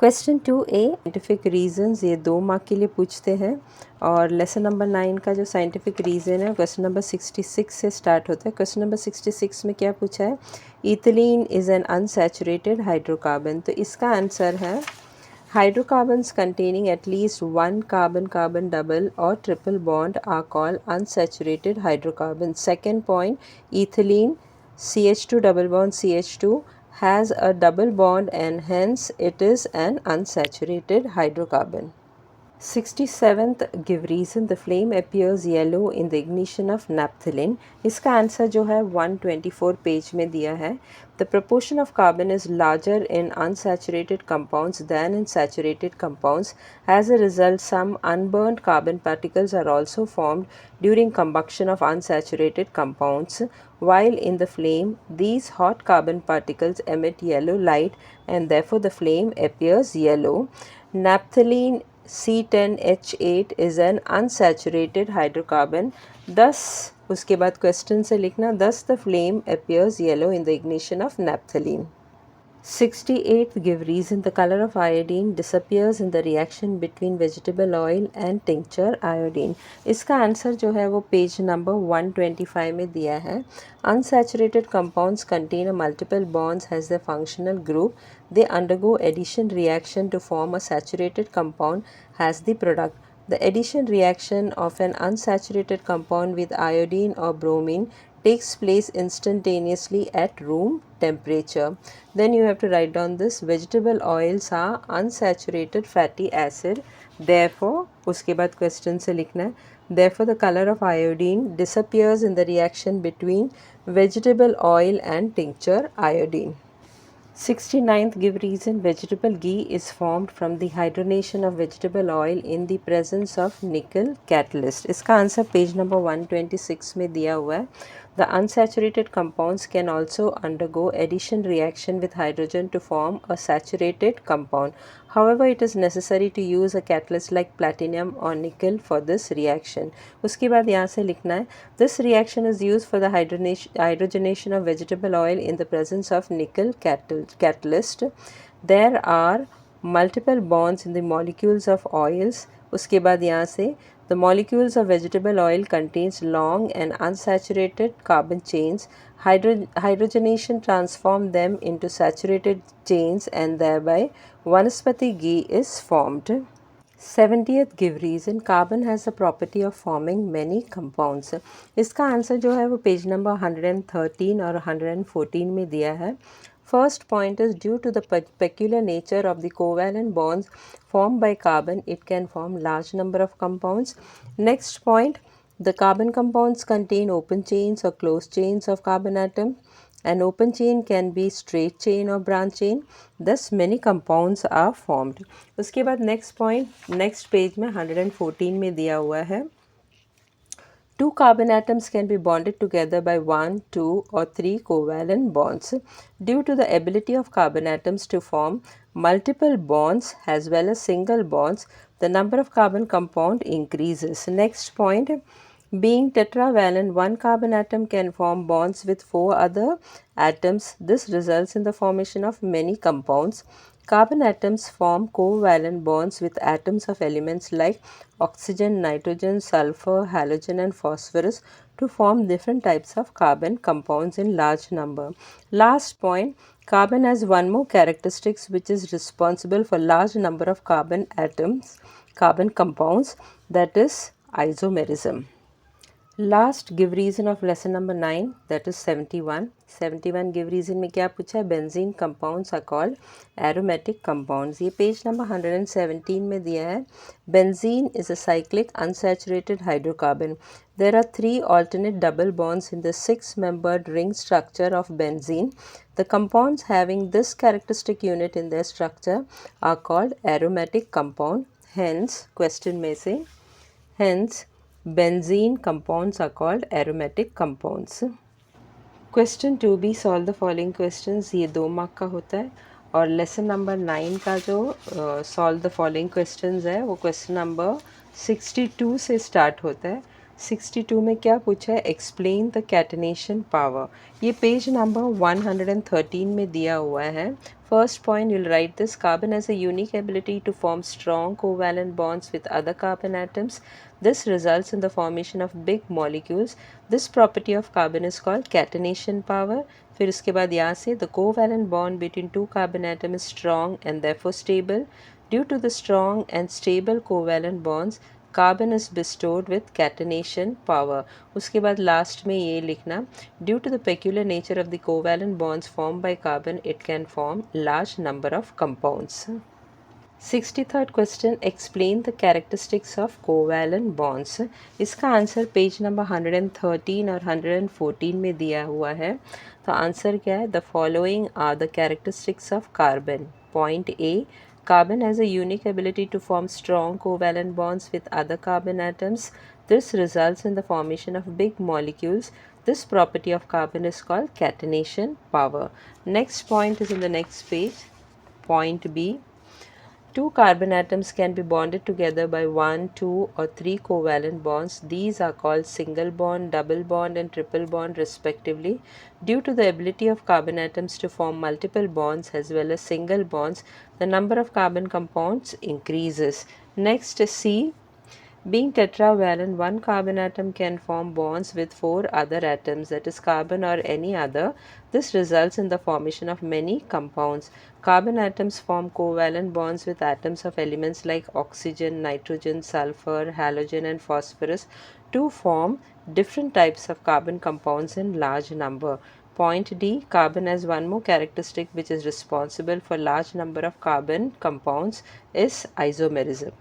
Question 2A scientific reasons, ये 2 mark के लिए पूछते हैं। और लेसन नंबर 9 का जो साइंटिफिक रीज़न है क्वेश्चन नंबर 66 से स्टार्ट होता है। क्वेश्चन नंबर 66 में क्या पूछा है? Ethylene is an unsaturated hydrocarbon. तो इसका आंसर है hydrocarbons containing at least one carbon-carbon double or triple bond are called unsaturated hydrocarbons. Second point, ethylene CH2 double bond CH2 has a double bond and hence it is an unsaturated hydrocarbon. 67th, give reason the flame appears yellow in the ignition of naphthalene. इसका answer जो है 124 page में दिया है। The proportion of carbon is larger in unsaturated compounds than in saturated compounds. As a result, some unburned carbon particles are also formed during combustion of unsaturated compounds. While in the flame, these hot carbon particles emit yellow light and therefore the flame appears yellow. Naphthalene C10H8 is an unsaturated hydrocarbon. Thus, उसके बाद question से लिखना, thus the flame appears yellow in the ignition of naphthalene. 68th, give reason the color of iodine disappears in the reaction between vegetable oil and tincture iodine. इसका answer जो है वो page number 125 में दिया है। Unsaturated compounds contain a multiple bonds as their functional group. They undergo addition reaction to form a saturated compound as the product. The addition reaction of an unsaturated compound with iodine or bromine takes place instantaneously at room temperature. Then you have to write down this: vegetable oils are unsaturated fatty acid. Therefore, उसके बाद question से लिखना है, therefore the color of iodine disappears in the reaction between vegetable oil and tincture iodine. 69th, give reason vegetable ghee is formed from the hydrogenation of vegetable oil in the presence of nickel catalyst. इसका answer page number 126 में दिया हुआ है। The unsaturated compounds can also undergo addition reaction with hydrogen to form a saturated compound. However, it is necessary to use a catalyst like platinum or nickel for this reaction. उसके बाद यहाँ से लिखना है, this reaction is used for the hydrogenation of vegetable oil in the presence of nickel catalyst. There are multiple bonds in the molecules of oils. उसके बाद यहाँ से the molecules of vegetable oil contains long and unsaturated carbon chains. Hydrogenation transforms them into saturated chains and thereby vanaspati ghee is formed. 70th, give reason carbon has the property of forming many compounds. इसका answer जो है वो page number 113 और 114 में दिया है। First point is due to the peculiar nature of the covalent bonds formed by carbon, it can form large number of compounds. Next point, the carbon compounds contain open chains or closed chains of carbon atoms. An open chain can be straight chain or branch chain. Thus many compounds are formed. उसके बाद next point, next page में 114 में दिया हुआ है, two carbon atoms can be bonded together by 1, 2 or 3 covalent bonds. Due to the ability of carbon atoms to form multiple bonds as well as single bonds, the number of carbon compound increases. Next point, being tetravalent, one carbon atom can form bonds with 4 other atoms. This results in the formation of many compounds. Carbon atoms form covalent bonds with atoms of elements like oxygen, nitrogen, sulfur, halogen and phosphorus to form different types of carbon compounds in large number. Last point, carbon has one more characteristics which is responsible for large number of carbon atoms, carbon compounds, that is isomerism. Last, give reason of lesson number 9, that is 71. 71 give reason में क्या पूछा है? Benzene compounds are called aromatic compounds. ये page number 117 में दिया है। Benzene is a cyclic unsaturated hydrocarbon. There are 3 alternate double bonds in the 6-membered ring structure of benzene. The compounds having this characteristic unit in their structure are called aromatic compound. Hence, question में से, hence benzene compounds are called aromatic compounds. Question 2B, solve the following questions, ये 2 mark का होता है। और lesson number 9 का जो solve the following questions है वो क्वेश्चन नंबर 62 से स्टार्ट होता है। 62 में क्या पूछा है, एक्सप्लेन द कैटनेशन पावर। ये पेज नंबर 113 में दिया हुआ है। First point you'll write this: carbon has a unique ability to form strong covalent bonds with other carbon atoms. This results in the formation of big molecules. This property of carbon is called catenation power. फिर उसके बाद यहाँ से the covalent bond between two carbon atoms is strong and therefore stable. Due to the strong and stable covalent bonds, carbon is bestowed with catenation power. उसके बाद last में ये लिखना, due to the peculiar nature of the covalent bonds formed by carbon it can form large number of compounds. 63rd question, explain the characteristics of covalent bonds. इसका answer page number 113 और 114 में दिया हुआ है। तो आंसर क्या है, the following are the characteristics of carbon. Point A, carbon has a unique ability to form strong covalent bonds with other carbon atoms. This results in the formation of big molecules. This property of carbon is called catenation power. Next point is in the next page. Point B, two carbon atoms can be bonded together by 1, 2 or 3 covalent bonds. These are called single bond, double bond and triple bond respectively. Due to the ability of carbon atoms to form multiple bonds as well as single bonds, the number of carbon compounds increases. Next is C. Being tetravalent, one carbon atom can form bonds with 4 other atoms, that is carbon or any other. This results in the formation of many compounds. Carbon atoms form covalent bonds with atoms of elements like oxygen, nitrogen, sulfur, halogen and phosphorus to form different types of carbon compounds in large number. Point D, carbon has one more characteristic which is responsible for large number of carbon compounds is isomerism.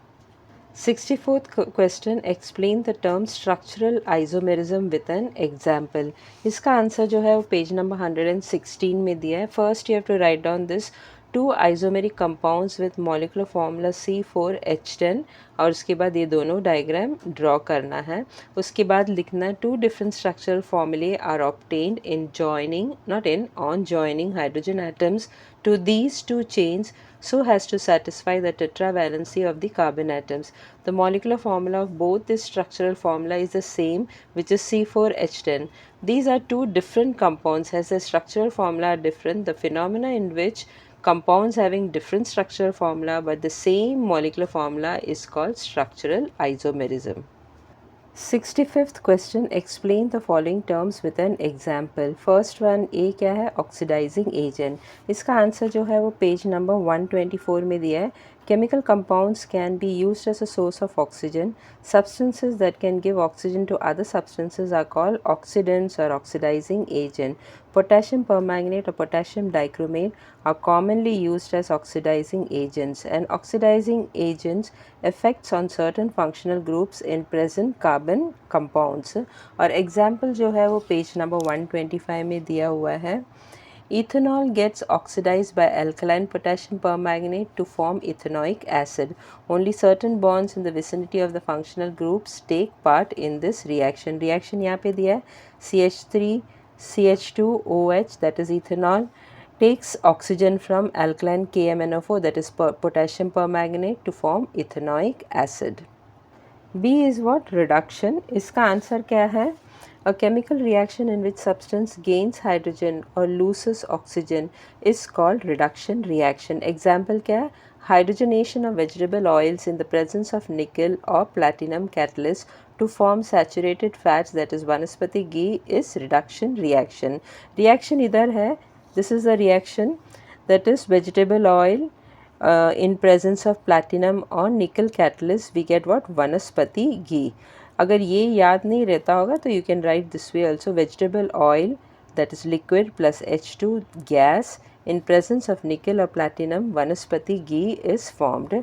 64th question, explain the term structural isomerism with an example. इसका answer जो है वो page number 116 में दिया है। First you have to write down this two isomeric compounds with molecular formula C4H10 और उसके बाद ये दोनों डायग्राम ड्रॉ करना है। उसके बाद लिखना है टू डिफरेंट स्ट्रक्चरल फॉर्मूले are obtained in joining, not in, on joining hydrogen atoms to these two chains so as to satisfy the tetravalency of the carbon atoms. The molecular formula of both this structural formula is the same, which is C4H10. These are two different compounds. As the structural formula are different, the phenomena in which compounds having different structural formula but the same molecular formula is called structural isomerism. 65th question, explain the following terms with an example. First one A क्या है, oxidising agent. इसका answer जो है वो page number 124 में दिया है। Chemical compounds can be used as a source of oxygen. Substances that can give oxygen to other substances are called oxidants or oxidizing agent. Potassium permanganate or potassium dichromate are commonly used as oxidizing agents, and oxidizing agents effects on certain functional groups in present carbon compounds. और example जो है वो page number 125 में दिया हुआ है। Ethanol gets oxidized by alkaline potassium permanganate to form ethanoic acid. Only certain bonds in the vicinity of the functional groups take part in this reaction. Reaction यहाँ पे दिया है CH3 CH2OH, that is ethanol, takes oxygen from alkaline KMNO4, that is potassium permanganate, to form ethanoic acid. B is what? Reduction. इसका answer क्या है? A chemical reaction in which substance gains hydrogen or loses oxygen is called reduction reaction. Example क्या है? Hydrogenation of vegetable oils in the presence of nickel or platinum catalyst to form saturated fats, that is vanaspati ghee, is reduction reaction. Reaction इधर है. This is a reaction, that is vegetable oil in presence of platinum or nickel catalyst, we get what? Vanaspati ghee. अगर ये याद नहीं रहता होगा तो you can write this way also, vegetable oil that is liquid plus H2 gas in presence of निकल और platinum वनस्पति घी इज़ फॉर्म्ड।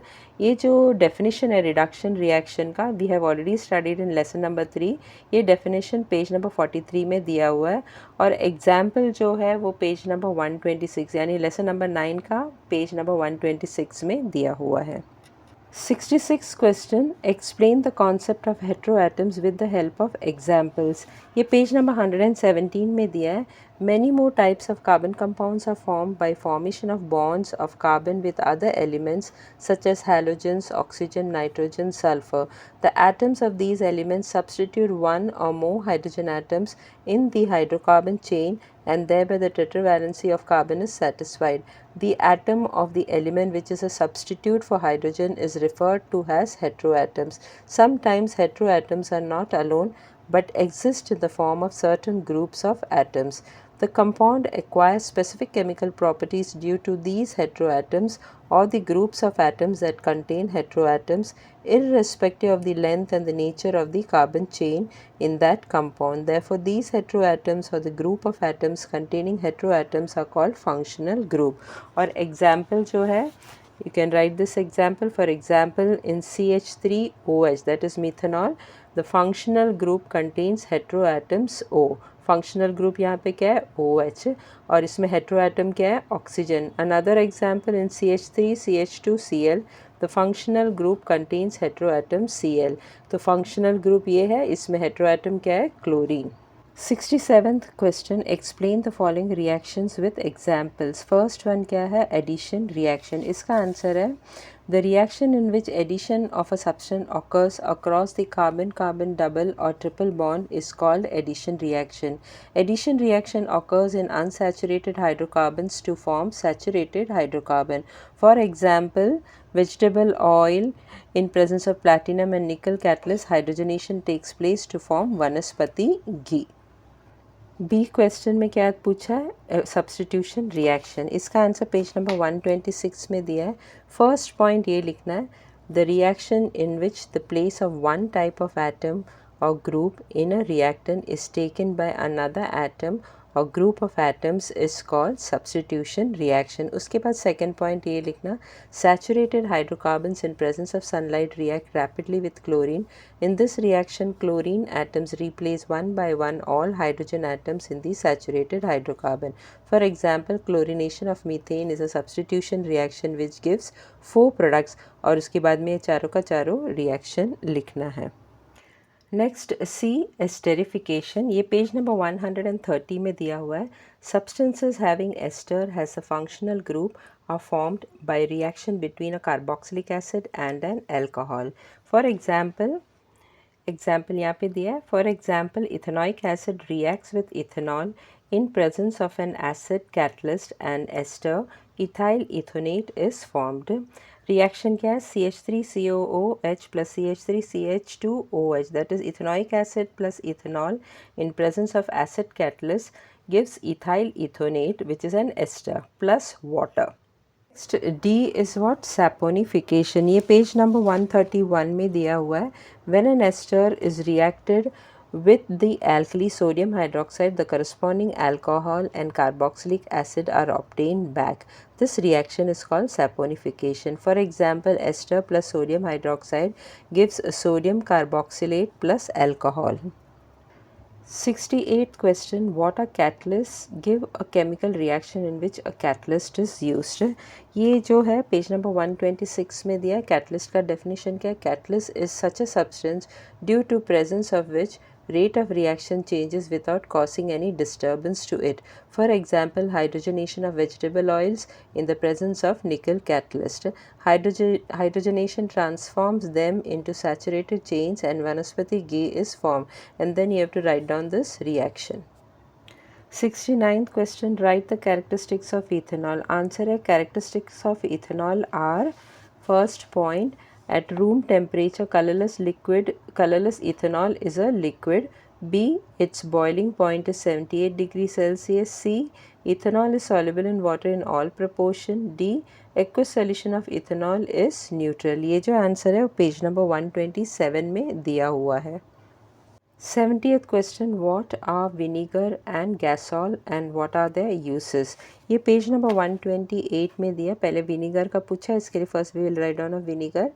ये जो डेफिनेशन है रिडक्शन रिएक्शन का, we have already studied in lesson number 3। ये डेफिनेशन पेज नंबर 43 में दिया हुआ है और एग्जाम्पल जो है वो पेज नंबर 126 यानी लेसन नंबर 9 का पेज नंबर 126 में दिया हुआ है। 66 question, explain the concept of heteroatoms with the help of examples. ये पेज नंबर 117 में दिया है। Many more types of carbon compounds are formed by formation of bonds of carbon with other elements such as halogens, oxygen, nitrogen, sulfur. The atoms of these elements substitute one or more hydrogen atoms in the hydrocarbon chain, and thereby the tetravalency of carbon is satisfied. The atom of the element which is a substitute for hydrogen is referred to as heteroatoms. Sometimes heteroatoms are not alone but exist in the form of certain groups of atoms. The compound acquires specific chemical properties due to these heteroatoms or the groups of atoms that contain heteroatoms, irrespective of the length and the nature of the carbon chain in that compound. Therefore, these heteroatoms or the group of atoms containing heteroatoms are called functional group. और example जो है, you can write this example. For example, in CH3OH, that is methanol, the functional group contains heteroatoms O. Functional group यहाँ पे क्या है OH, और इसमें heteroatom क्या है oxygen. Another example in CH3CH2Cl, the functional group contains heteroatom Cl. तो functional group ये है, इसमें हेट्रोएटम क्या है chlorine. 67th question, explain the following reactions with examples. First one क्या है addition reaction. इसका आंसर है the reaction in which addition of a substance occurs across the carbon-carbon double or triple bond is called addition reaction. Addition reaction occurs in unsaturated hydrocarbons to form saturated hydrocarbon. For example, vegetable oil in presence of platinum and nickel catalyst, hydrogenation takes place to form vanaspati ghee. B question में क्या पूछा है substitution reaction. इसका answer page number 126 में दिया है. First point ये लिखना है the reaction in which the place of one type of atom or group in a reactant is taken by another atom or group of atoms is called substitution reaction. उसके बाद second point ये लिखना saturated hydrocarbons in presence of sunlight react rapidly with chlorine. In this reaction chlorine atoms replace one by one all hydrogen atoms in the saturated hydrocarbon. For example, chlorination of methane is a substitution reaction which gives 4 products और उसके बाद में चारों का चारों reaction लिखना है. Next C esterification. ये पेज नंबर 130 में दिया हुआ है. Substances having ester has a functional group are formed by reaction between a carboxylic acid and an alcohol. For example यहाँ पे दिया है. For example ethanoic acid reacts with ethanol in presence of an acid catalyst and ester, ethyl ethonate is formed. Reaction क्या है CH3COOH plus CH3CH2OH, that is ethanoic acid plus ethanol in presence of acid catalyst gives ethyl ethonate which is an ester plus water. Next D is what saponification. ये page number 131 में दिया हुआ है. When an ester is reacted with the alkali sodium hydroxide, the corresponding alcohol and carboxylic acid are obtained back. This reaction is called saponification. For example, ester plus sodium hydroxide gives a sodium carboxylate plus alcohol. 68th question, what are catalysts? Give a chemical reaction in which a catalyst is used. ये जो है page number 126 में दिया है. Catalyst का definition क्या है? Catalyst is such a substance due to presence of which rate of reaction changes without causing any disturbance to it. For example, hydrogenation of vegetable oils in the presence of nickel catalyst. Hydrogenation transforms them into saturated chains and vanaspati ghee is formed. And then you have to write down this reaction. 69th question, write the characteristics of ethanol. Answer है characteristics of ethanol are, first point, at room temperature colorless ethanol is a liquid. B, its boiling point is 78 degrees Celsius. C, ethanol is soluble in water in all proportion. D, aqueous solution of ethanol is neutral. ये जो answer है वो page number 127 में दिया हुआ है. 70th question, what are vinegar and gasol and what are their uses? ये page number 128 में दिया. पहले vinegar का पूछा, इसके लिए first we will write down a vinegar.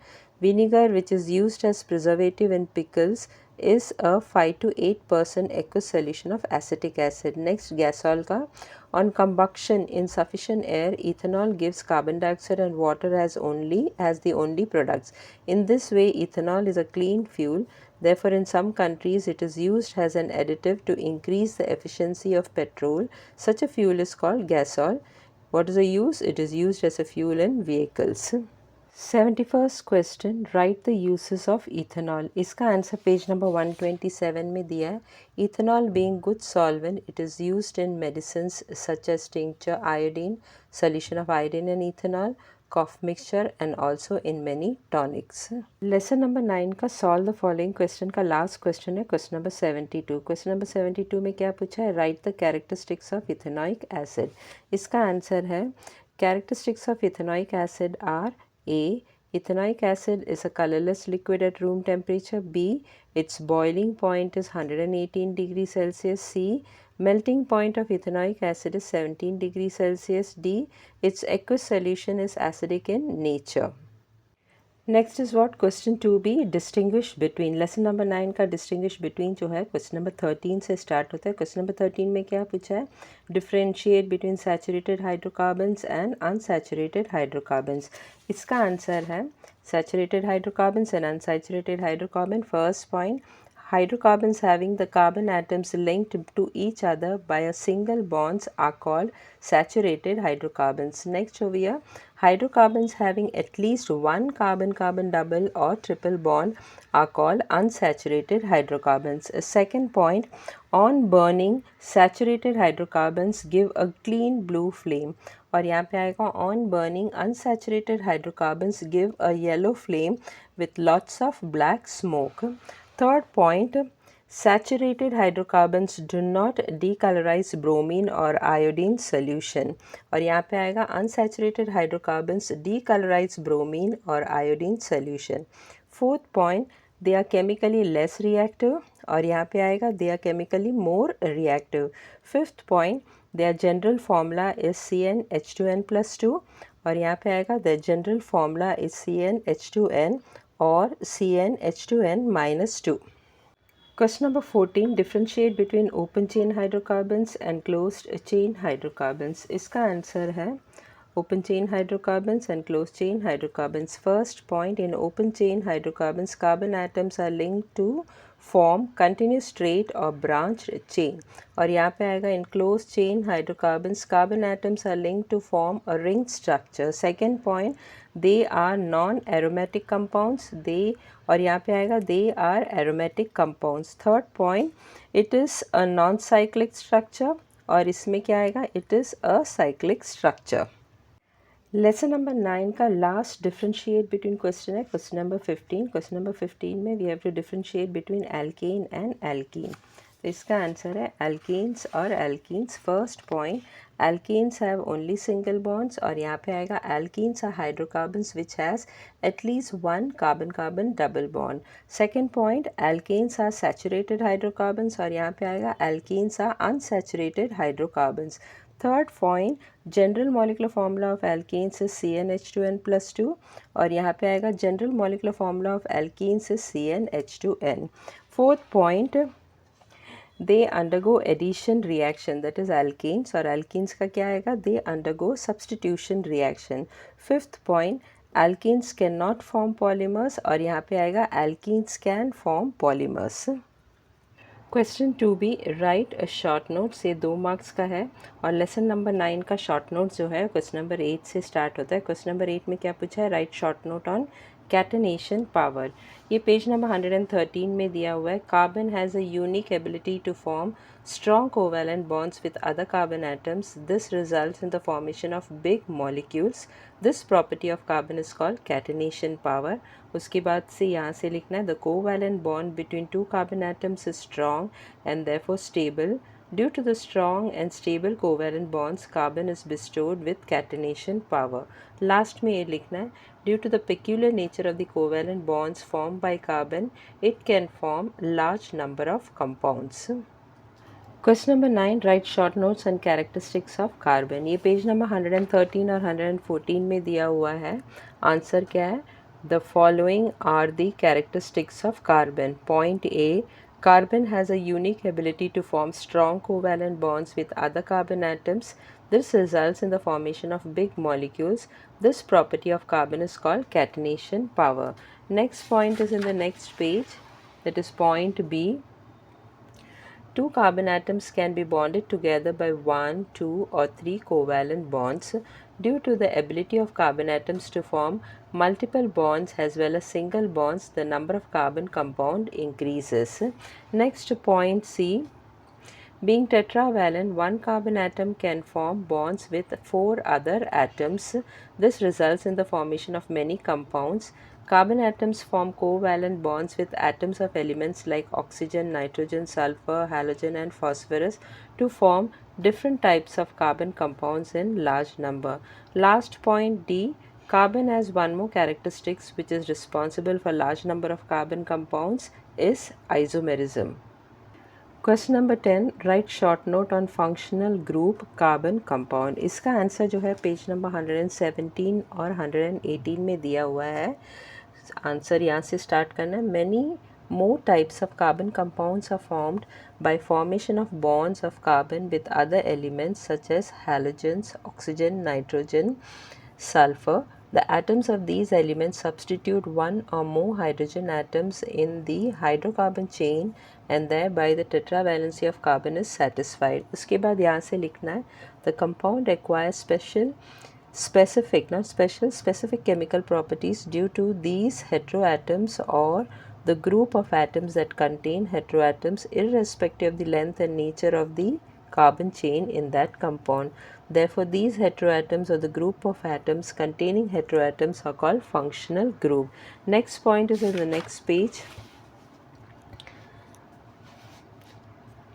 Vinegar which is used as preservative in pickles is a 5 to 8% aqueous solution of acetic acid. Next, gasol का, on combustion in sufficient air, ethanol gives carbon dioxide and water as the only products. In this way, ethanol is a clean fuel Therefore, in some countries, it is used as an additive to increase the efficiency of petrol. Such a fuel is called gasol. What is the use? It is used as a fuel in vehicles. 71st question, write the uses of ethanol. इसका answer page number 127 में दिया है. Ethanol being good solvent, it is used in medicines such as tincture, iodine, solution of iodine and ethanol, cough mixture and also in many tonics. Lesson number 9 का solve the following question का last question है question number 72. question number 72 में क्या पूछा है? write the characteristics of ethanoic acid. इसका answer है characteristics of ethanoic acid are A. Ethanoic acid is a colorless liquid at room temperature. B. Its boiling point is 118 degrees Celsius. C. Melting point of ethanoic acid is 17 degrees Celsius. D. Its aqueous solution is acidic in nature. Next is what question 2b, distinguish between. Lesson number 9 का distinguish between जो है question number 13 से start होता है. Question number 13 में क्या पूछा है? Differentiate between saturated hydrocarbons and unsaturated hydrocarbons. इसका आंसर है saturated hydrocarbons and unsaturated hydrocarbon. First point, hydrocarbons having the carbon atoms linked to each other by a single bonds are called saturated hydrocarbons. Next over here, hydrocarbons having at least one carbon-carbon double or triple bond are called unsaturated hydrocarbons. A second point, on burning, saturated hydrocarbons give a clean blue flame. और यहाँ पे आएगा on burning, unsaturated hydrocarbons give a yellow flame with lots of black smoke. Third point, saturated hydrocarbons do not decolorize bromine or iodine solution. और यहाँ पे आएगा unsaturated hydrocarbons decolorize bromine or iodine solution. Fourth point, they are chemically less reactive. और यहाँ पे आएगा they are chemically more reactive. Fifth point, their general formula is CnH2n plus 2. और यहाँ पे आएगा the general formula is CnH2n or CnH2n minus 2. Question number 14, differentiate between open chain hydrocarbons and closed chain hydrocarbons. इसका answer है open chain hydrocarbons and closed chain hydrocarbons. First point, in open chain hydrocarbons, carbon atoms are linked to form continuous straight or branched chain. और यहाँ पे आएगा in closed chain hydrocarbons, carbon atoms are linked to form a ring structure. Second point, they are non-aromatic compounds. They, और यहाँ पे आएगा they are aromatic compounds. Third point, it is a non-cyclic structure. और इसमें क्या आएगा? It is a cyclic structure. Lesson number 9 का last differentiate between question है क्वेश्चन नंबर 15. क्वेश्चन नंबर 15 में we have to differentiate between alkane and alkene. तो इसका answer है एल्केन्स और alkenes. First point, alkanes have only single bonds. और यहाँ पे आएगा alkenes are hydrocarbons which has at least one carbon carbon double bond. Second point, alkanes are saturated hydrocarbons. और यहाँ पे आएगा alkenes are unsaturated hydrocarbons. Third point, general molecular formula of alkenes is CnH2n plus 2. और यहाँ पे आएगा general molecular formula of alkenes is CnH2n. Fourth point, they undergo addition reaction, that is alkenes. और alkenes का क्या आएगा? They undergo substitution reaction. Fifth point, alkenes cannot form polymers. और यहाँ पे आएगा alkenes can form polymers. Question 2b, right a short notes. ये 2 marks का है और लेसन नंबर 9 का शॉर्ट नोट्स जो है क्वेश्चन नंबर 8 से स्टार्ट होता है. क्वेश्चन नंबर 8 में क्या पूछा है? Write short note on catenation power. ये पेज नंबर 113 में दिया हुआ है. Carbon has a unique ability to form strong covalent bonds with other carbon atoms. This results in the formation of big molecules. This property of carbon is called catenation power. उसके बाद से यहाँ से लिखना है the covalent bond between two carbon atoms is strong and therefore stable. Due to the strong and stable covalent bonds, carbon is bestowed with catenation power. Last में ये लिखना है due to the peculiar nature of the covalent bonds formed by carbon, it can form large number of compounds. Question number 9, right short notes and characteristics of carbon. ये page number 113 और 114 में दिया हुआ है. आंसर क्या है? The following are the characteristics of carbon. Point A, carbon has a unique ability to form strong covalent bonds with other carbon atoms. This results in the formation of big molecules. This property of carbon is called catenation power. Next point is in the next page. that is point B. Two carbon atoms can be bonded together by 1, 2 or 3 covalent bonds. Due to the ability of carbon atoms to form multiple bonds as well as single bonds, the number of carbon compound increases. Next, point C. Being tetravalent, one carbon atom can form bonds with 4 other atoms. This results in the formation of many compounds. Carbon atoms form covalent bonds with atoms of elements like oxygen, nitrogen, sulfur, halogen and phosphorus to form different types of carbon compounds in large number. Last point D. Carbon has one more characteristics which is responsible for large number of carbon compounds is isomerism. Question number 10, right short note on functional group carbon compound. इसका answer जो है page number 117 और 118 में दिया हुआ है। Answer यहाँ से स्टार्ट करना है। Many more types of carbon compounds are formed by formation of bonds of carbon with other elements such as halogens, oxygen, nitrogen, sulfur. The atoms of these elements substitute one or more hydrogen atoms in the hydrocarbon chain and thereby the tetravalency of carbon is satisfied. उसके बाद यहाँ से लिखना है the compound requires specific chemical properties due to these heteroatoms or the group of atoms that contain heteroatoms irrespective of the length and nature of the carbon chain in that compound. Therefore, these heteroatoms or the group of atoms containing heteroatoms are called functional group. Next point is in the next page.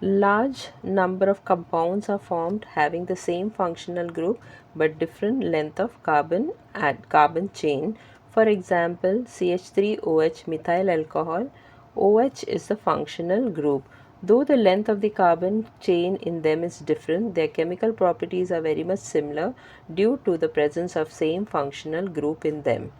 Large number of compounds are formed having the same functional group but different length of carbon chain. For example, CH3OH methyl alcohol. OH is the functional group. Though the length of the carbon chain in them is different, their chemical properties are very much similar due to the presence of same functional group in them.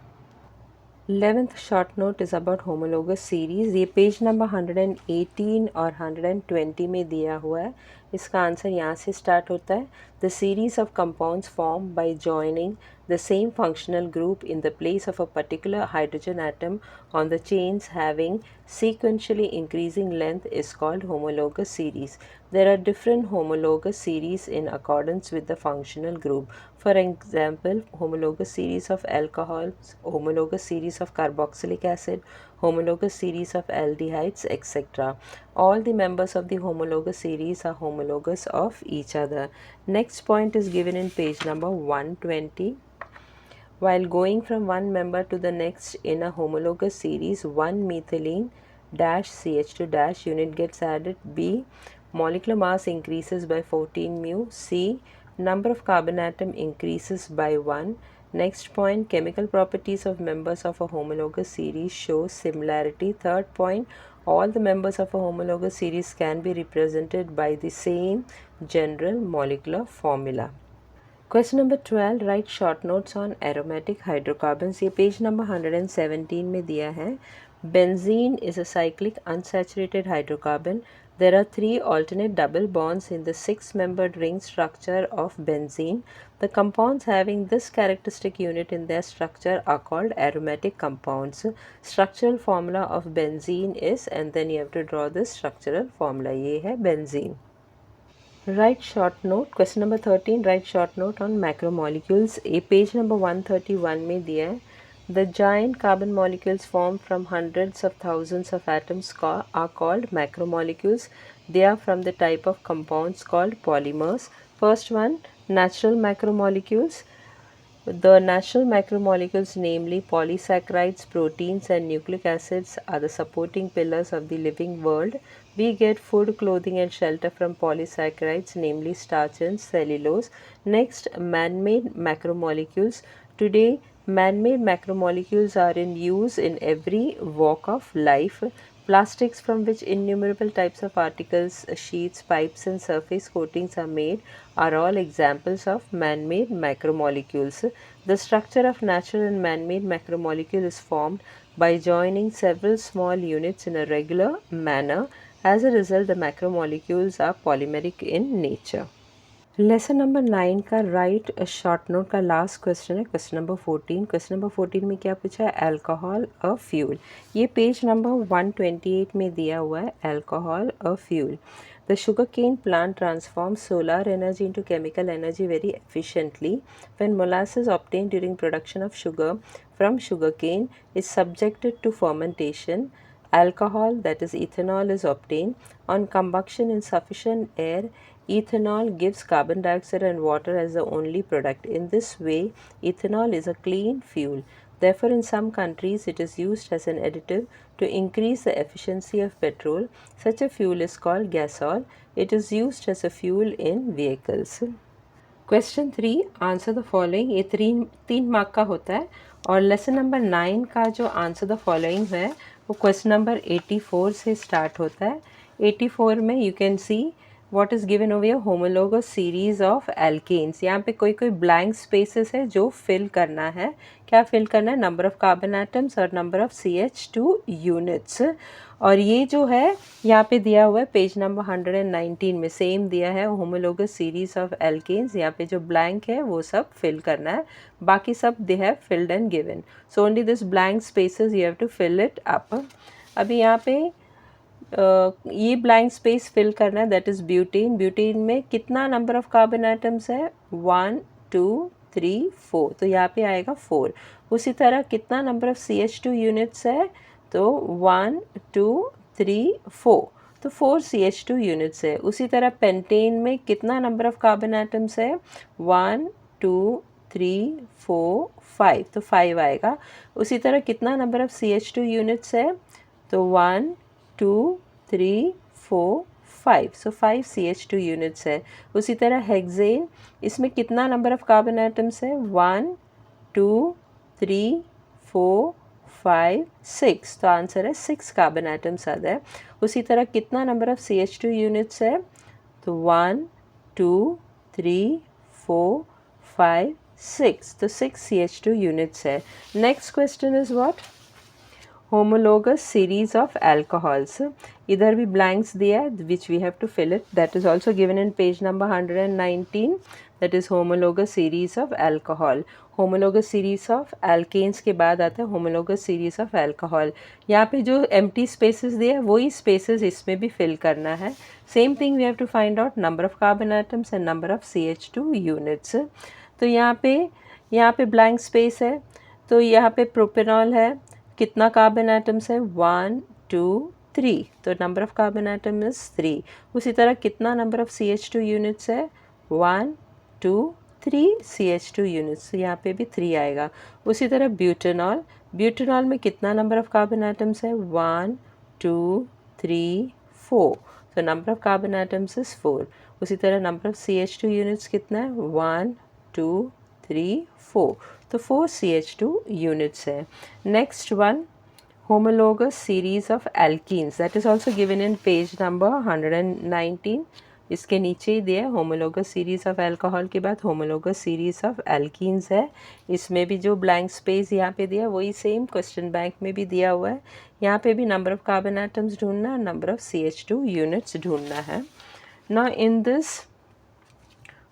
11th short note is about homologous series. ये page number 118 और 120 में दिया हुआ है। इसका answer यहाँ से start होता है। The series of compounds formed by joining the same functional group in the place of a particular hydrogen atom on the chains having sequentially increasing length is called homologous series. There are different homologous series in accordance with the functional group. For example, homologous series of alcohols, homologous series of carboxylic acid, homologous series of aldehydes, etc. All the members of the homologous series are homologous of each other. Next point is given in page number 120. While going from one member to the next in a homologous series, 1 methylene dash CH2 dash unit gets added. B. Molecular mass increases by 14 mu. C. Number of carbon atom increases by 1. Next point, chemical properties of members of a homologous series show similarity. Third point, all the members of a homologous series can be represented by the same general molecular formula. Question number 12, write short notes on aromatic hydrocarbons. ये page number 117 में दिया है. Benzene is a cyclic unsaturated hydrocarbon. There are 3 alternate double bonds in the 6-membered ring structure of benzene. The compounds having this characteristic unit in their structure are called aromatic compounds. Structural formula of benzene is, and then you have to draw the structural formula. ये है benzene. Write short note. Question number 13, write short note on macromolecules. A page number 131 में दिया है. The giant carbon molecules formed from hundreds of thousands of atoms are called macromolecules. They are from the type of compounds called polymers. First one, natural macromolecules. The natural macromolecules, namely polysaccharides, proteins and nucleic acids, are the supporting pillars of the living world. We get food, clothing and shelter from polysaccharides, namely starch and cellulose. Next, man-made macromolecules. Today, man-made macromolecules are in use in every walk of life. Plastics from which innumerable types of particles, sheets, pipes and surface coatings are made are all examples of man-made macromolecules. The structure of natural and man-made macromolecule is formed by joining several small units in a regular manner. As a result, the macromolecules are polymeric in nature. Lesson number 9 का right short note का last question है question number 14। Question number 14 में क्या पूछा है, alcohol a fuel. ये page number 128 में दिया हुआ है, alcohol a fuel. The sugarcane plant transforms solar energy into chemical energy very efficiently. When molasses obtained during production of sugar from sugarcane is subjected to fermentation, alcohol, that is ethanol, is obtained. On combustion in sufficient air, ethanol gives carbon dioxide and water as the only product. In this way, ethanol is a clean fuel. Therefore, in some countries, it is used as an additive to increase the efficiency of petrol. Such a fuel is called gasol. It is used as a fuel in vehicles. Question 3, answer the following. ये तीन mark का होता है और lesson number 9 का जो answer the following है वो क्वेश्चन नंबर 84 से स्टार्ट होता है। 84 में you can see what is given over homologous series of alkanes. यहाँ पे कोई ब्लैंक स्पेसेस है जो फिल करना है। क्या फिल करना है, नंबर ऑफ कार्बन एटम्स और नंबर ऑफ CH2 यूनिट्स। और ये जो है यहाँ पे दिया हुआ है पेज नंबर 119 में सेम दिया है होमोलोगस सीरीज ऑफ एल्केन्स। यहाँ पे जो ब्लैंक है वो सब फिल करना है, बाकी सब they have filled and given, so only this blank spaces you have to fill it up. अभी यहाँ पे ये ब्लैंक स्पेस फिल करना है, दैट इज़ ब्यूटेन। ब्यूटेन में कितना नंबर ऑफ कार्बन एटम्स है, 1 2 3 4, तो यहाँ पे आएगा 4। उसी तरह कितना नंबर ऑफ CH2 यूनिट्स है, तो 1 2 3 4, तो 4 CH2 यूनिट्स है। उसी तरह पेंटेन में कितना नंबर ऑफ कार्बन एटम्स है, 1 2 3 4 5, तो 5 आएगा। उसी तरह कितना नंबर ऑफ CH2 यूनिट्स है, तो 1 2 3 4 5, सो 5 CH2 यूनिट्स है। उसी तरह हेक्सेन, इसमें कितना नंबर ऑफ कार्बन एटम्स है, 1 2 3 4 5 6, तो आंसर है 6 कार्बन एटम्स आता है। उसी तरह कितना नंबर ऑफ CH2 यूनिट्स है, तो 1 2 3 4 5 6, तो 6 CH2 यूनिट्स है। Next question is what, homologous series of alcohols. इधर भी blanks दिया है which we have to fill it, that is also given in page number 119, that is homologous series of alcohol. homologous series of alkanes के बाद आता है homologous series of alcohol। यहाँ पे जो empty spaces दिया है वही spaces इसमें भी fill करना है। same thing we have to find out number of carbon atoms and number of CH2 units। तो यहाँ पे blank space है, तो यहाँ पे प्रोपेनॉल है, कितना कार्बन एटम्स है, 1 2 3, तो number of carbon atom is 3। उसी तरह कितना नंबर ऑफ CH2 यूनिट्स है, 1 2 3 CH2 यूनिट्स, तो यहाँ पे भी 3 आएगा। उसी तरह ब्यूटेनॉल में कितना नंबर ऑफ कार्बन एटम्स है, 1 2 3 4, तो number of carbon atoms is 4। उसी तरह नंबर ऑफ CH2 यूनिट्स कितना है, 1 2 3 4, तो 4 CH2 यूनिट्स है। Next one, homologous series of alkenes, that is also given in page number 119। इसके नीचे ही दिया homologous series of alcohol के बाद homologous series of alkenes है। इसमें भी जो blank space यहाँ पे दिया वही सेम क्वेश्चन बैंक में भी दिया हुआ है। यहाँ पे भी नंबर ऑफ कार्बन एटम्स ढूंढना, नंबर ऑफ CH2 यूनिट्स ढूंढना है। ना in this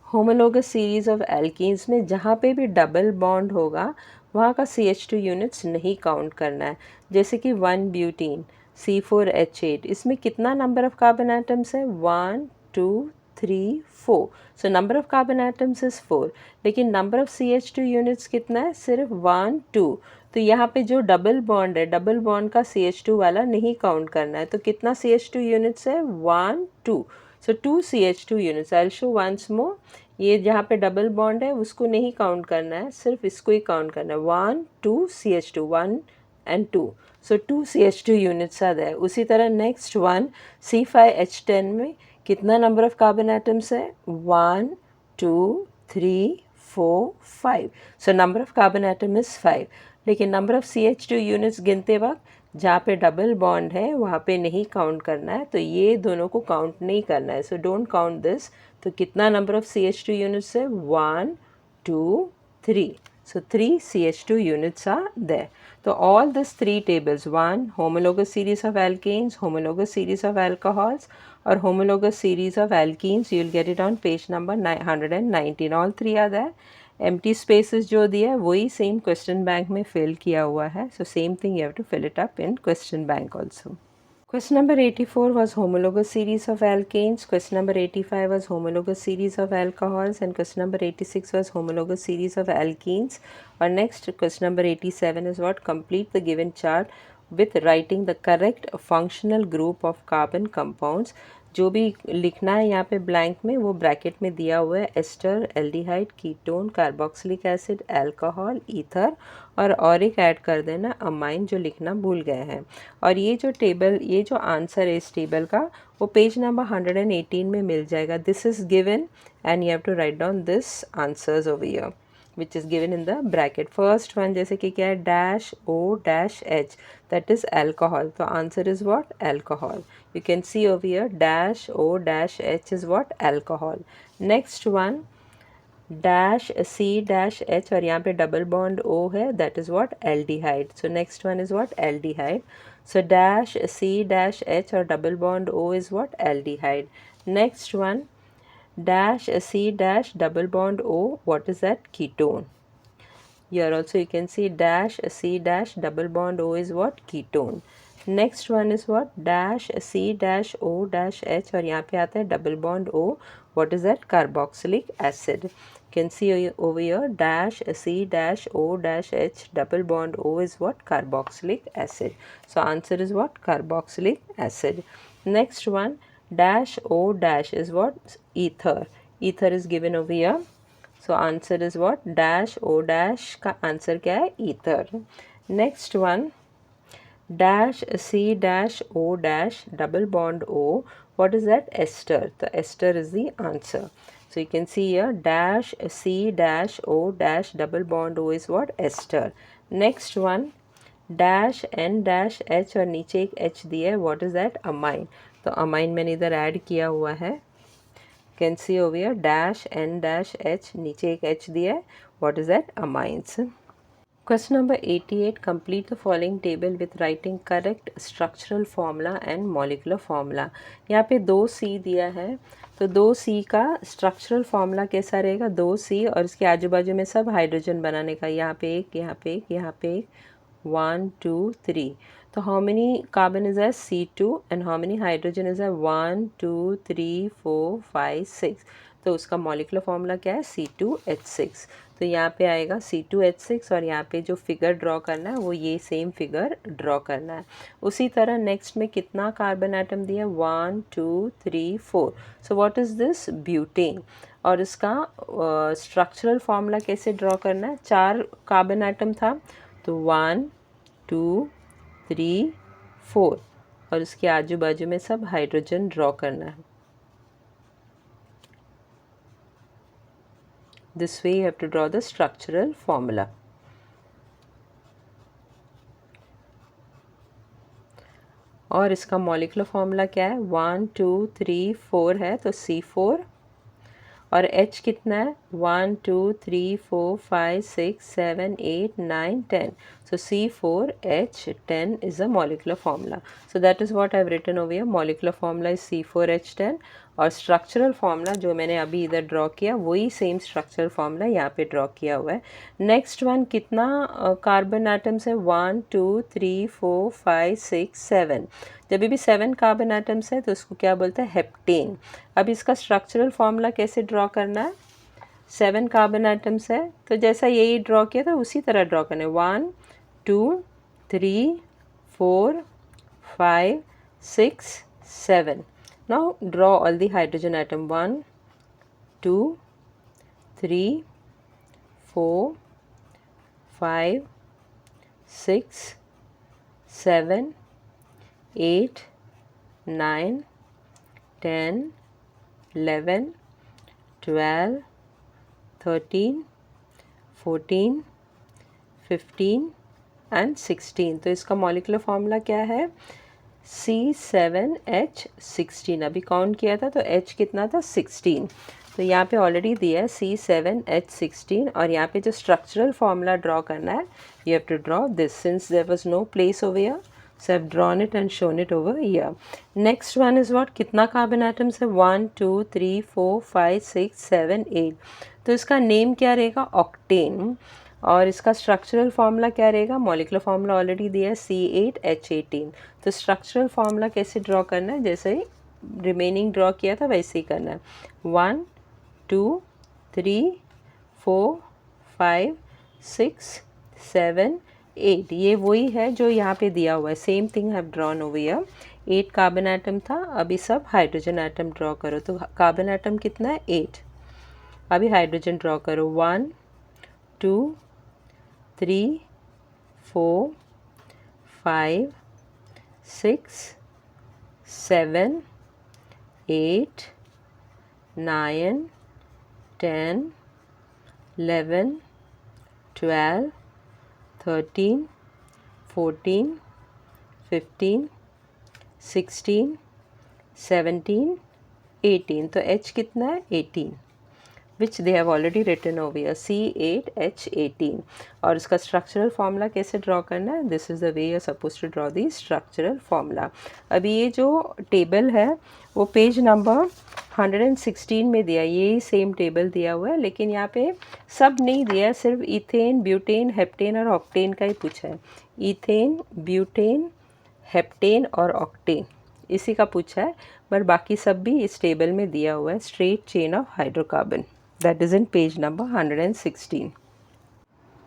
homologous series of alkenes में जहाँ पे भी डबल बॉन्ड होगा वहाँ का CH2 यूनिट्स नहीं काउंट करना है। जैसे कि 1 ब्यूटीन C4H8, इसमें कितना नंबर ऑफ कार्बन एटम्स है, 1 2 3 4, so number of carbon atoms is 4, लेकिन नंबर ऑफ CH2 यूनिट्स कितना है, सिर्फ 1 2, तो यहाँ पे जो डबल बॉन्ड है, डबल बॉन्ड का CH2 वाला नहीं काउंट करना है। तो कितना CH2 यूनिट्स है, 1 2, so 2 CH2 units. I will show once more, ये जहाँ पे डबल बॉन्ड है उसको नहीं काउंट करना है, सिर्फ इसको ही काउंट करना है, 1 2 CH2, 1 and 2, so 2 CH2 units आ जाए। उसी तरह नेक्स्ट वन C5H10 में कितना नंबर ऑफ कार्बन एटम्स है, 1 2 3 4 5, so number of carbon atom is 5, लेकिन नंबर ऑफ CH2 यूनिट्स गिनते वक्त जहाँ पे डबल बॉन्ड है वहाँ पे नहीं काउंट करना है, तो ये दोनों को काउंट नहीं करना है, सो डोंट काउंट दिस। तो कितना नंबर ऑफ CH2 यूनिट्स है, 1 2 3, So 3 CH2 units are there. So all these 3 tables, 1 homologous series of alkanes, homologous series of alcohols or homologous series of alkenes, you will get it on page number 119. All 3 are there. Empty spaces जो दिया है वही same question bank में fill किया हुआ है. So same thing you have to fill it up in question bank also. Question number 84 was homologous series of alkanes. Question number 85 was homologous series of alcohols, and question number 86 was homologous series of alkenes. Or next, question number 87 is what? Complete the given chart with writing the correct functional group of carbon compounds. जो भी लिखना है यहाँ पे blank में वो bracket में दिया हुआ है. Ester, aldehyde, ketone, carboxylic acid, alcohol, ether और एक ऐड कर देना अमाइन जो लिखना भूल गए हैं. और ये जो आंसर है इस टेबल का वो पेज नंबर 118 में मिल जाएगा. This is given and you have to write down this answers over here which is given in the bracket. First one जैसे कि क्या है dash O dash H, that is alcohol. तो answer is what? Alcohol. You can see over here dash O dash H is what? Alcohol. Next one dash C dash H और यहाँ पे double bond O है, that is what? Aldehyde. So next one is what? Aldehyde. So dash C dash H or double bond O is what? Aldehyde. Next one dash C dash double bond O, what is that? Ketone. Here also you can see dash C dash double bond O is what? Ketone. Next one is what? Dash C dash O dash H और यहाँ पे आता है double bond O, what is that? Carboxylic acid. You can see over here dash C dash O dash H double bond O is what? Carboxylic acid. So answer is what? Carboxylic acid. Next one dash O dash is what? Ether. Ether is given over here. So answer is what? Dash O dash का answer क्या है? Ether. Next one dash C dash O dash double bond O, what is that? Ester. The ester is the answer. So you can see here dash C dash O dash double bond O is what? Ester. Next one dash N dash H और नीचे एक H दिया है, what is that? Amine. तो amine मैंने इधर add किया हुआ है. Can see over here dash N dash H, नीचे एक एच दिया है, what is that? Amines. Question number 88 complete the following table with writing correct structural formula and molecular formula. यहाँ पे 2C दिया है तो 2C का स्ट्रक्चरल फार्मूला कैसा रहेगा? 2C और इसके आजू बाजू में सब हाइड्रोजन बनाने का. यहाँ पे एक, यहाँ पे एक, यहाँ पे एक, 1 2 3. So how many carbon is there? C2. And how many hydrogen is there? 1 2 3 4 5 6. तो उसका मॉलिकुलर फार्मूला क्या है? C2H6. तो यहाँ पे आएगा C2H6 और यहाँ पे जो फिगर ड्रॉ करना है वो ये सेम फिगर ड्रॉ करना है. उसी तरह नेक्स्ट में कितना कार्बन एटम दिया? 1 2 3 4. So what is this? Butane. और इसका स्ट्रक्चरल फार्मूला कैसे ड्रॉ करना है? 4 कार्बन एटम था तो 1 2 3 4 और उसके आजू बाजू में सब हाइड्रोजन ड्रॉ करना है. This way you have to draw the structural formula. और इसका मॉलिकुलर फॉर्मूला क्या है? 1 2 3 4 है तो C4 और H कितना है? 1 2 3 4 5 6 7 8 9 10. So C4H10 is the molecular formula. So that is what I have written over here. Molecular formula is C4H10 और स्ट्रक्चरल फार्मूला जो मैंने अभी इधर ड्रॉ किया वही सेम स्ट्रक्चरल फार्मूला यहाँ पे ड्रॉ किया हुआ है. नेक्स्ट वन कितना कार्बन एटम्स है? 1 2 3 4 5 6 7. जब भी 7 कार्बन एटम्स है तो उसको क्या बोलते हैं? हेप्टेन. अब इसका स्ट्रक्चरल फार्मूला कैसे ड्रॉ करना है? 7 कार्बन एटम्स है तो जैसा यही ड्रॉ किया था उसी तरह ड्रॉ करना है. 1 2 3 4 5 6 7. Now draw all the hydrogen atom. 1 2 3 4 5 6 7 8 9 10 11 12 13 14 15 and 16. तो इसका मॉलिकुलर फार्मूला क्या है? C7H16. अभी काउंट किया था तो H कितना था? 16. तो तो यहाँ पे ऑलरेडी दिया है C7H16 और यहाँ पे जो स्ट्रक्चरल फॉर्मूला ड्रॉ करना है you have to draw this since there was no place over here, so I have drawn it and shown it over here. Next one is what, कितना carbon atoms है 1 2 3 4 5 6 7 8, तो इसका name क्या रहेगा octane और इसका स्ट्रक्चरल फार्मूला क्या रहेगा, मॉलिक्यूलर फार्मूला ऑलरेडी दिया है C8H18। तो स्ट्रक्चरल फार्मूला कैसे ड्रॉ करना है, जैसे ही रिमेनिंग ड्रॉ किया था वैसे ही करना है, 1 2 3 4 5 6 7 8, ये वही है जो यहाँ पे दिया हुआ है, same thing have drawn over here. 8 carbon atom था, अभी सब हाइड्रोजन एटम ड्रॉ करो, तो कार्बन एटम कितना है 8, अभी हाइड्रोजन ड्रॉ करो 1 2 3 4 5 6 7 8 9 10 11 12 13 14 15 16 17 18, तो H कितना है 18, which they have already written over here C8H18। और इसका स्ट्रक्चरल फार्मूला कैसे ड्रॉ करना है, this is the way you are suppose to draw the structural formula. अभी ये जो टेबल है वो पेज नंबर 116 में दिया, ये सेम टेबल दिया हुआ है, लेकिन यहाँ पे सब नहीं दिया है, सिर्फ इथेन ब्यूटेन हेप्टेन और ऑक्टेन का ही पूछा है। इथेन ब्यूटेन हेप्टेन और ऑक्टेन इसी का पूछा है, पर बाकी सब भी इस टेबल में दिया हुआ है, straight chain of hydrocarbon, that is in page number 116.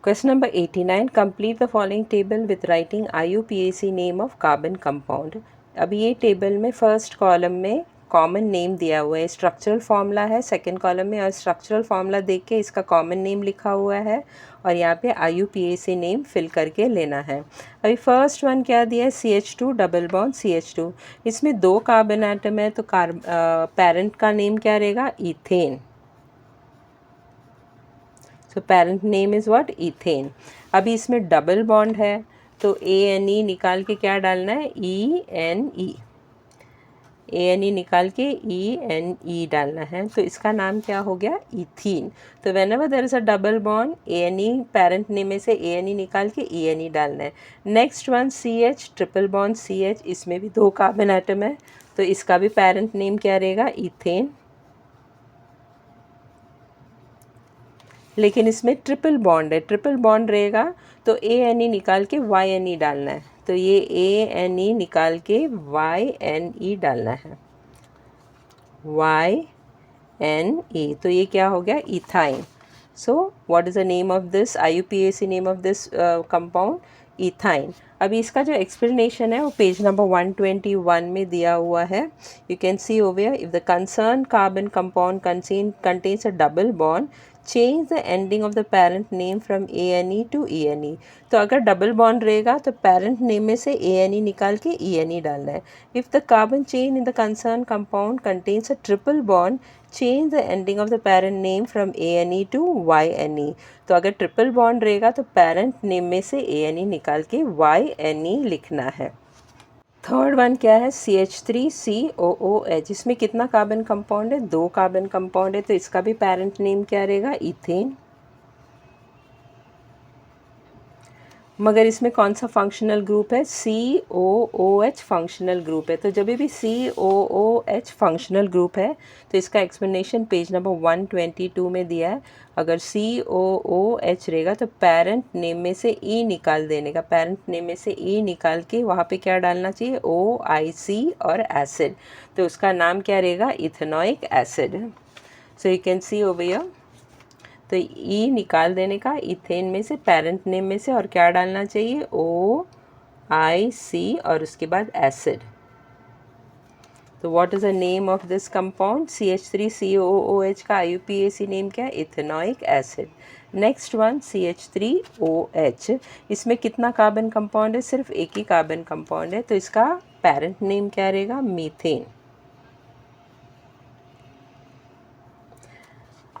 Question number 89, complete the following table with writing IUPAC name of carbon compound। अभी ये टेबल में फर्स्ट कॉलम में कॉमन नेम दिया हुआ है, स्ट्रक्चरल फार्मूला है सेकंड कॉलम में, और स्ट्रक्चरल फार्मूला देख के इसका कॉमन नेम लिखा हुआ है और यहाँ पे IUPAC नेम फिल करके लेना है। अभी फर्स्ट वन क्या दिया है, CH2 डबल बॉन्ड CH2, इसमें 2 कार्बन एटम है, तो पेरेंट का नेम क्या रहेगा इथेन, तो parent name is what ethane. अभी इसमें डबल बॉन्ड है तो ANE निकाल के क्या डालना है ENE, ANE निकाल के ENE डालना है, तो इसका नाम क्या हो गया इथीन। तो whenever there is a double bond ANE parent name में से ANE निकाल के ENE डालना है। Next one CH triple bond CH, इसमें भी 2 कार्बन एटम है, तो इसका भी पेरेंट नेम क्या रहेगा इथेन, लेकिन इसमें ट्रिपल बॉन्ड है, ट्रिपल बॉन्ड रहेगा तो ANE निकाल के YNE डालना है, तो ये ANE निकाल के YNE डालना है, YNE, तो ये क्या हो गया ethyne. So what is the name of this IUPAC name of this compound ethyne. अभी इसका जो एक्सप्लेनेशन है वो पेज नंबर 121 में दिया हुआ है, you can see over here, if the concern carbon compound contains a double bond, change the ending of the parent name from ANE to ENE। तो अगर डबल बॉन्ड रहेगा तो पेरेंट नेम में से ANE निकाल के ENE डालना है। If the carbon chain in the concern compound contains a triple bond, change the ending of the parent name from ANE to YNE। तो अगर ट्रिपल बॉन्ड रहेगा तो पेरेंट नेम में से ANE निकाल के YNE लिखना है। थर्ड वन क्या है CH3COOH, इसमें कितना कार्बन कंपाउंड है 2 कार्बन कंपाउंड है, तो इसका भी पेरेंट नेम क्या रहेगा इथेन। मगर इसमें कौन सा फंक्शनल ग्रुप है COOH फंक्शनल ग्रुप है, तो जब भी COOH फंक्शनल ग्रुप है तो इसका एक्सप्लेनेशन पेज नंबर 122 में दिया है। अगर COOH रहेगा तो पेरेंट नेम में से E निकाल देने का, पेरेंट नेम में से E निकाल के वहाँ पे क्या डालना चाहिए OIC और एसिड, तो उसका नाम क्या रहेगा ethanoic acid. So you can see over here, तो E निकाल देने का इथेन में से पेरेंट नेम में से, और क्या डालना चाहिए OIC और उसके बाद एसिड। तो what is the name of this compound CH3COOH का IUPAC नेम क्या है ethanoic acid. Next one CH3OH, इसमें कितना कार्बन कंपाउंड है, सिर्फ एक ही कार्बन कंपाउंड है, तो इसका पेरेंट नेम क्या रहेगा मीथेन।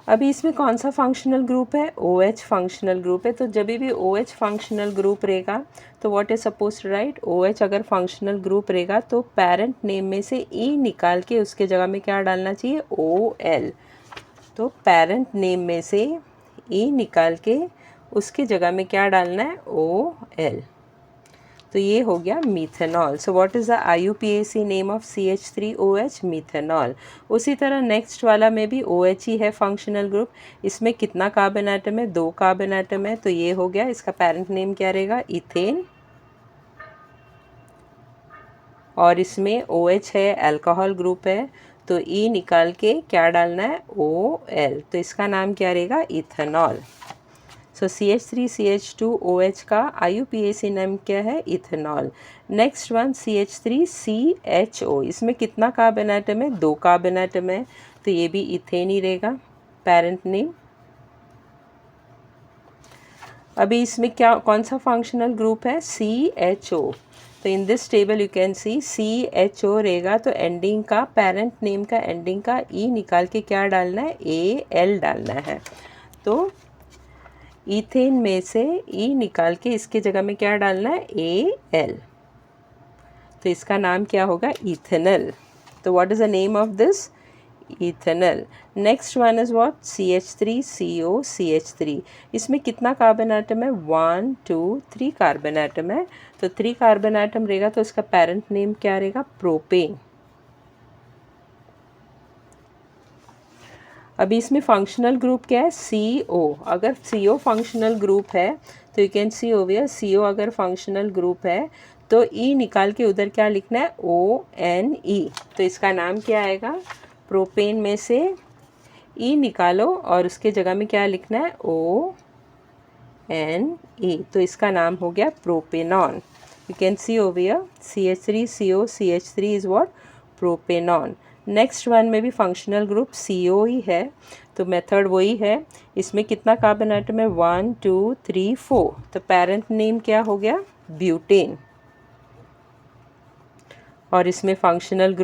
अभी इसमें कौन सा फंक्शनल ग्रुप है OH फंक्शनल ग्रुप है, तो जब भी OH फंक्शनल ग्रुप रहेगा तो what is suppose to write, OH अगर फंक्शनल ग्रुप रहेगा तो पेरेंट नेम में से E निकाल के उसके जगह में क्या डालना चाहिए OL। तो पेरेंट नेम में से ई निकाल के उसके जगह में क्या डालना है, ओ एल। तो ये हो गया methanol. So what is the IUPAC name of CH3OH, methanol. उसी तरह नेक्स्ट वाला में भी OH ही है फंक्शनल ग्रुप। इसमें कितना कार्बन एटम है, 2 कार्बन एटम है। तो ये हो गया, इसका पेरेंट नेम क्या रहेगा, इथेन। और इसमें OH है, अल्कोहल ग्रुप है, तो E निकाल के क्या डालना है, OL। तो इसका नाम क्या रहेगा, इथेनॉल। सो CH3CH2OH का IUPAC नेम क्या है, इथेनॉल। नेक्स्ट वन CH3CHO, इसमें कितना कार्बन एटम है, 2 कार्बन एटम है, तो ये भी इथेन ही रहेगा पेरेंट नेम। अभी इसमें क्या, कौन सा फंक्शनल ग्रुप है, CHO। तो in this table you can C CHO रहेगा, तो एंडिंग का, पेरेंट नेम का एंडिंग का E निकाल के क्या डालना है, AL डालना है। तो इथेन में से E निकाल के इसके जगह में क्या डालना है, AL। तो इसका नाम क्या होगा, इथेनॉल। तो what is the name of this, ethanol. Next one is what, CH3COCH3। इसमें कितना कार्बन एटम है, 1 2 3 कार्बन एटम है। तो 3 कार्बन एटम रहेगा, तो इसका पेरेंट नेम क्या रहेगा, प्रोपेन। अभी इसमें फंक्शनल ग्रुप क्या है, CO। अगर CO फंक्शनल ग्रुप है तो you can see over, CO अगर फंक्शनल ग्रुप है तो E निकाल के उधर क्या लिखना है, ONE। तो इसका नाम क्या आएगा, प्रोपेन में से E निकालो और उसके जगह में क्या लिखना है, ONE। तो इसका नाम हो गया propanone. You can see over, CH3COCH3 is what, propanone. Next one में भी फंक्शनल ग्रुप CO ही है, तो मेथड वही है। इसमें कितना कार्बन एटम है, 1 2 3 4। तो पेरेंट नेम क्या हो गया, ब्यूटेन। और इसमें फंक्शनल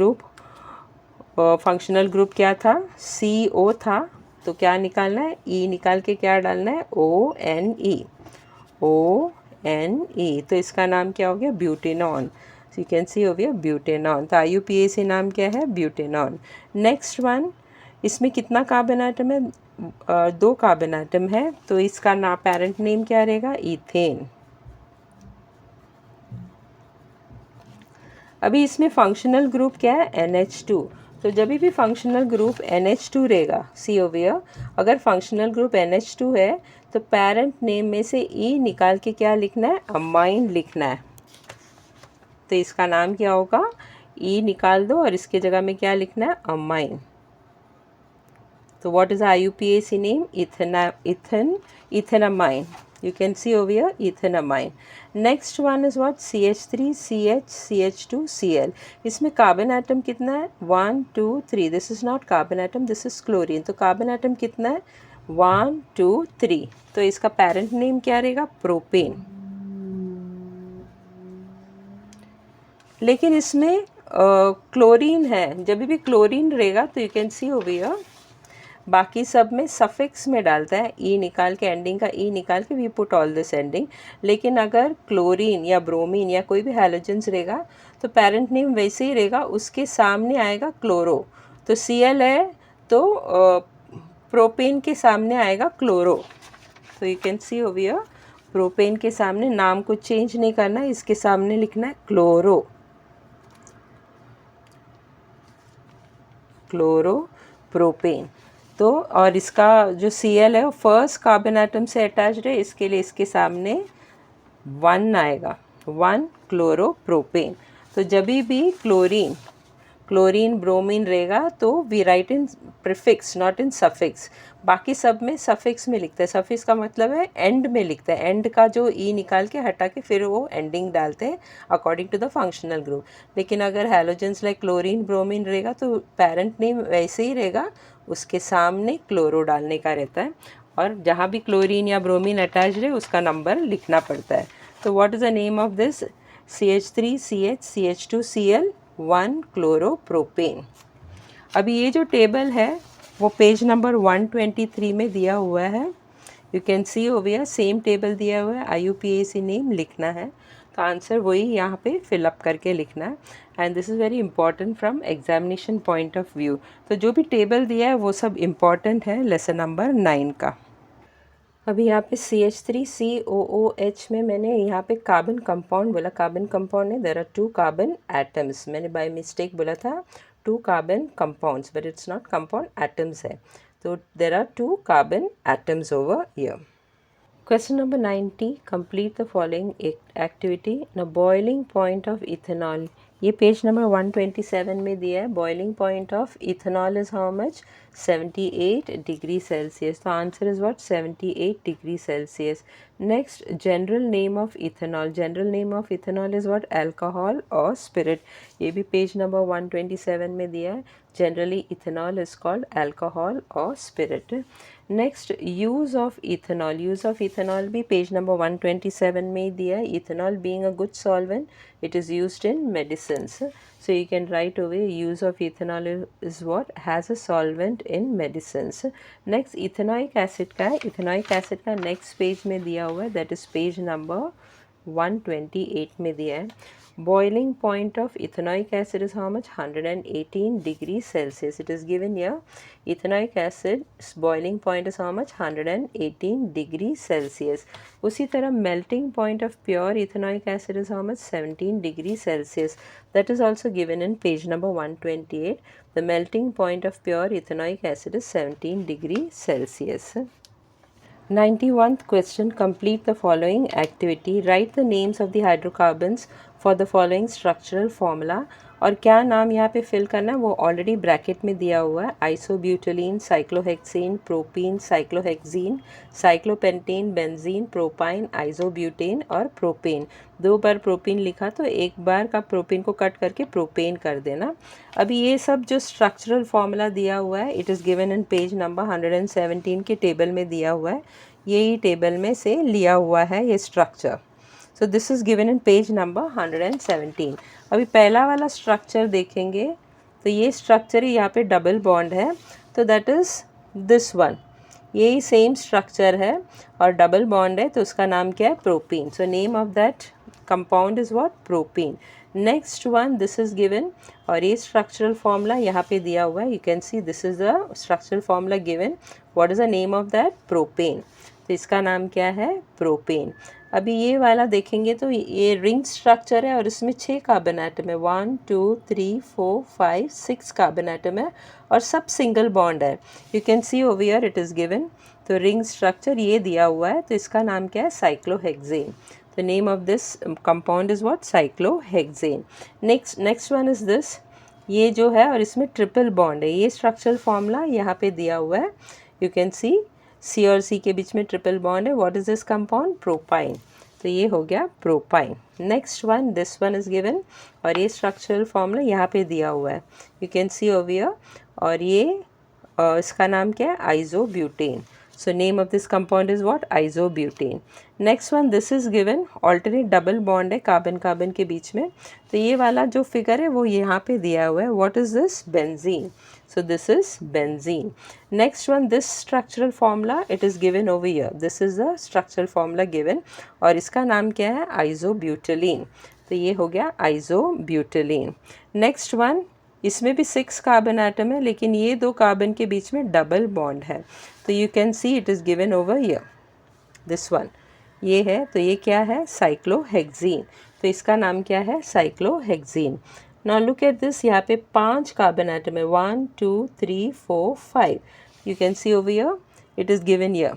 ग्रुप क्या था, CO था, तो क्या निकालना है, E निकाल के क्या डालना है, ONE। तो इसका नाम क्या हो गया, butanone. So you can see over here butanone. तो IUPAC नाम क्या है, ब्यूटेनॉन। नेक्स्ट वन, इसमें कितना कार्बन आइटम है, 2 कार्बन आइटम है, तो इसका ना पेरेंट नेम क्या रहेगा, इथेन। अभी इसमें फंक्शनल ग्रुप क्या है, NH2। तो जब भी फंक्शनल ग्रुप NH2 रहेगा, सी ओवर हियर, अगर फंक्शनल ग्रुप NH2 है तो पेरेंट नेम में से E निकाल के क्या लिखना है, अमाइन लिखना है। तो इसका नाम क्या होगा, E निकाल दो और इसके जगह में क्या लिखना है, अमाइन। तो what is IUPAC name, ethanamine. You can see over here ethanamine. Next one is what, CH3CH2Cl। इसमें कार्बन एटम कितना है, 1 2 3। This is not carbon atom, this is chlorine. तो कार्बन एटम कितना है, 1 2 3। तो इसका पेरेंट नेम क्या रहेगा, प्रोपेन। लेकिन इसमें क्लोरीन है, जब भी क्लोरीन रहेगा तो you can see over here, बाकी सब में सफिक्स में डालता है, E निकाल के, एंडिंग का E निकाल के we put all this ending. लेकिन अगर क्लोरीन या ब्रोमीन या कोई भी हैलोजेंस रहेगा तो पेरेंट नेम वैसे ही रहेगा, उसके सामने आएगा क्लोरो। तो Cl है तो प्रोपेन के सामने आएगा क्लोरो। तो you can see over here, propane के सामने नाम को चेंज नहीं करना है, इसके सामने लिखना है क्लोरो, प्रोपेन। तो और इसका जो Cl है वो फर्स्ट कार्बन एटम से अटैच्ड है, इसके लिए इसके सामने 1 आएगा, 1 क्लोरोप्रोपेन। तो जब भी क्लोरीन ब्रोमीन रहेगा तो we write in prefix not in suffix. बाकी सब में सफिक्स में लिखता है, सफिक्स का मतलब है एंड में लिखता है, एंड का जो E निकाल के हटा के फिर वो एंडिंग डालते हैं according to the functional group. लेकिन अगर हैलोजेंस लाइक क्लोरीन ब्रोमीन रहेगा तो पेरेंट नेम वैसे ही रहेगा, उसके सामने क्लोरो डालने का रहता है, और जहाँ भी क्लोरीन या ब्रोमीन अटैच है उसका नंबर लिखना पड़ता है। तो what is the name of this, CH3CH2Cl 1 chloropropane. अभी ये जो टेबल है वो पेज नंबर 123 में दिया हुआ है, you can see over here, same table दिया हुआ है, IUPAC नेम लिखना है। तो आंसर वही यहाँ पे फिलअप करके लिखना है and this is very important from examination point of view. तो जो भी टेबल दिया है वो सब इम्पॉर्टेंट है लेसन नंबर 9 का। अभी यहाँ पे CH3COOH में मैंने यहाँ पे कार्बन कंपाउंड बोला, कार्बन कंपाउंड है, देयर आर 2 कार्बन एटम्स, मैंने बाय मिस्टेक बोला था 2 carbon compounds but it's not compound, atoms है, तो there are 2 carbon atoms over here. Question number 90, complete the following activity. Now boiling point of ethanol, ये page number 127 में दिया है। Boiling point of ethanol is how much, 78 degree Celsius. तो answer is what, 78 degree Celsius. Next, general name of ethanol, general name of ethanol is what, alcohol और spirit. ये भी page number 127 में दिया है। Generally ethanol is called alcohol और spirit. Next, use of ethanol, use of ethanol भी page number 127 में ही दिया है। Ethanol being a good solvent, it is used in medicines, so you can write away use of ethanol is what, has a solvent in medicines. Next, ethanoic acid का है, ethanoic acid का next page में दिया हुआ है, that is page number 128 में दिया है। Boiling point of ethanoic acid is how much, 118 degrees Celsius. It is given here. Ethanoic acid boiling point is how much, 118 degrees Celsius. उसी तरह melting point of pure ethanoic acid is how much, 17 degrees Celsius. That is also given in page number 128. The melting point of pure ethanoic acid is 17 degrees Celsius. 91th question, complete the following activity. Write the names of the hydrocarbons for the following structural formula. और क्या नाम यहाँ पे fill करना है वो already bracket में दिया हुआ है। Isobutylene, cyclohexane, propene, cyclohexene, cyclopentane, benzene, propyne, isobutane और प्रोपेन। 2 बार प्रोपीन लिखा तो 1 बार का प्रोपीन को कट करके प्रोपेन कर देना। अभी ये सब जो स्ट्रक्चरल फॉर्मूला दिया हुआ है, it is given in page number 117 के टेबल में दिया हुआ है। यही टेबल में से लिया हुआ है ये structure. So this is given in page number 117। अभी पहला वाला स्ट्रक्चर देखेंगे तो ये स्ट्रक्चर यहाँ पे डबल बॉन्ड है, तो दैट इज़ दिस वन, यही सेम स्ट्रक्चर है और डबल बॉन्ड है, तो उसका नाम क्या है, propene. So name of that compound is what, propene. Next one, this is given, और ये स्ट्रक्चरल फॉर्मूला यहाँ पे दिया हुआ है। You can see this is the structural formula given. What is the name of that, propane. तो इसका नाम क्या है, प्रोपेन। अभी ये वाला देखेंगे तो ये रिंग स्ट्रक्चर है और इसमें 6 कार्बन एटम है, 1 2 3 4 5 6 कार्बन एटम है और सब सिंगल बॉन्ड है। You can see over here it is given. तो रिंग स्ट्रक्चर ये दिया हुआ है, तो इसका नाम क्या है, cyclohexane. The name of this compound is what, cyclohexane. Next one is this, ये जो है और इसमें ट्रिपल बॉन्ड है। ये स्ट्रक्चरल फॉर्मूला यहाँ पे दिया हुआ है। यू कैन सी सी और सी के बीच में ट्रिपल बॉन्ड है। What is this compound, propyne. तो ये हो गया propyne. Next one, this one is given, और ये स्ट्रक्चरल फॉर्मूला यहाँ पे दिया हुआ है। You can see over here, और ये इसका नाम क्या है, isobutane. So name of this compound is what, isobutane. Next one, this is given, alternate double bond है कार्बन कार्बन के बीच में। तो ये वाला जो फिगर है वो यहाँ पे दिया हुआ है। What is this, benzene. So this is benzene. Next one, this structural formula, it is given over here. This is the structural formula given, और इसका नाम क्या है, isobutylene. तो ये हो गया isobutylene. Next one, इसमें भी 6 कार्बन एटम है, लेकिन ये 2 कार्बन के बीच में डबल बॉन्ड है। तो you can see it is given over here, this one, ये है, तो ये क्या है, साइक्लोहेक्सीन। तो इसका नाम क्या है, cyclohexene. Now look at this, यहाँ पे 5 कार्बन एटम है, 1 2 3 4 5। You can see over here it is given here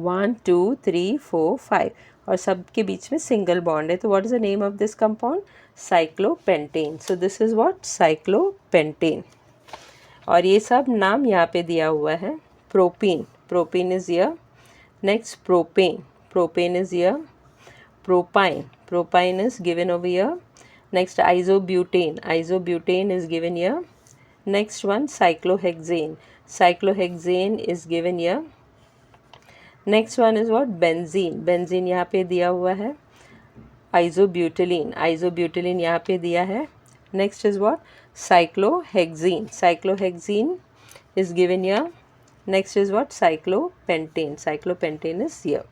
1 2 3 4 5, और सब के बीच में सिंगल बॉन्ड है। तो what is the name of this compound, cyclopentane. So this is what, cyclopentane. और ये सब नाम यहाँ पे दिया हुआ है। Propene, propene is here. Next, propane, propane is here. Propyne, propyne is given over here. Next, isobutane, isobutane is given here. Next one, cyclohexane, cyclohexane is given here. Next one is what, benzene, benzene यहाँ पे दिया हुआ है। आइसोब्यूटिलीन, आइसोब्यूटिलीन यहाँ पे दिया है। Next is what, cyclohexene, cyclohexene is given here. Next is what, cyclopentane, cyclopentane is here.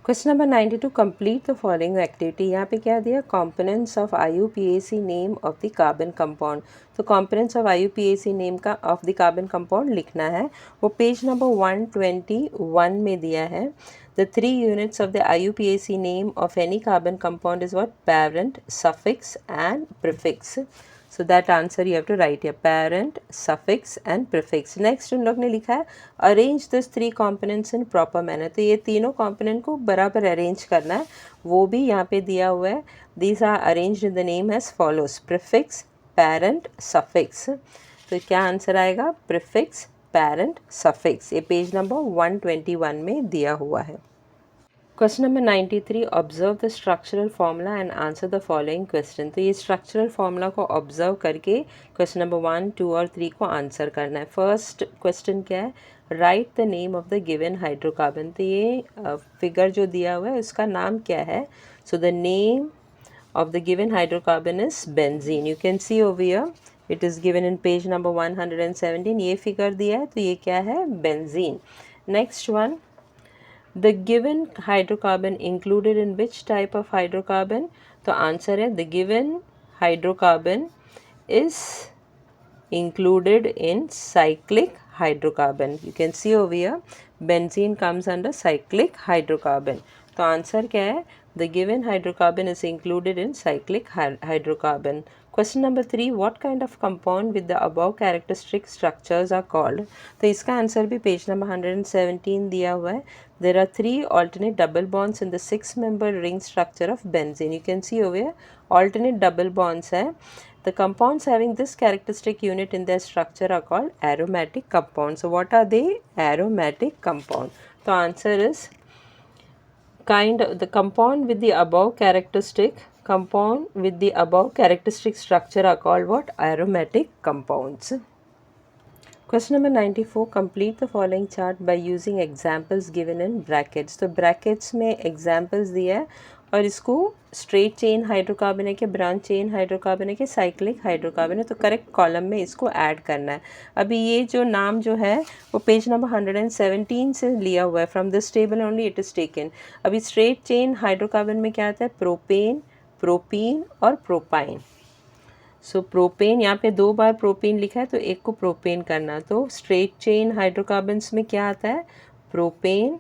Question number 92, complete the following activity. यहाँ पे क्या दिया, components of IUPAC name of the carbon compound. तो कंपोनेंट्स ऑफ IUPAC नेम का of the carbon compound लिखना है, वो page number 121 में दिया है। The 3 units of the IUPAC name of any carbon compound is what, parent, suffix and prefix. So that answer you have to write here, parent, suffix and prefix. Next उन लोग ने लिखा है arrange these 3 components in proper manner। तो ये तीनों component को बराबर arrange करना है, वो भी यहाँ पे दिया हुआ है। These are arranged in the name as follows, prefix, parent, suffix। तो क्या आंसर आएगा, prefix, parent, suffix। ये पेज नंबर 121 में दिया हुआ है। Question number 93, observe the structural formula and answer the following question. तो ये स्ट्रक्चरल फार्मूला को ऑब्जर्व करके क्वेश्चन नंबर 1, 2 और 3 को आंसर करना है। फर्स्ट क्वेश्चन क्या है, write the name of the given hydrocarbon. तो ये फिगर जो दिया हुआ है उसका नाम क्या है। So the name of the given hydrocarbon is benzene. You can see over here it is given in page number 117। ये फिगर दिया है तो ये क्या है, benzene। next one, the given hydrocarbon included in which type of hydrocarbon। तो answer है the given hydrocarbon is included in cyclic hydrocarbon। You can see over here benzene comes under cyclic hydrocarbon। तो answer क्या है, the given hydrocarbon is included in cyclic hydrocarbon। Question number 3, what kind of compound with the above characteristic structures are called। तो इसका answer भी page number 117 दिया हुआ है। There are 3 alternate double bonds in the 6-member ring structure of benzene। You can see over here alternate double bonds है। The compounds having this characteristic unit in their structure are called aromatic compounds। So what are they, aromatic compound। तो answer is kind of the compound with the above characteristic structure are called what, aromatic compounds। Question number 94, complete the following chart by using examples given in brackets। तो brackets में examples दिया है और इसको straight chain hydrocarbon है कि branch chain hydrocarbon है कि साइक्लिक हाइड्रोकार्बन है, तो करेक्ट कॉलम में इसको ऐड करना है। अभी ये जो नाम जो है वो पेज नंबर 117 से लिया हुआ है, from this table only it is taken. अभी स्ट्रेट चेन हाइड्रोकार्बन में क्या आता है, प्रोपेन, प्रोपीन और प्रोपाइन। सो प्रोपेन, यहाँ पे 2 बार प्रोपेन लिखा है तो एक को प्रोपेन करना। तो स्ट्रेट चेन हाइड्रोकार्बन्स में क्या आता है, प्रोपेन,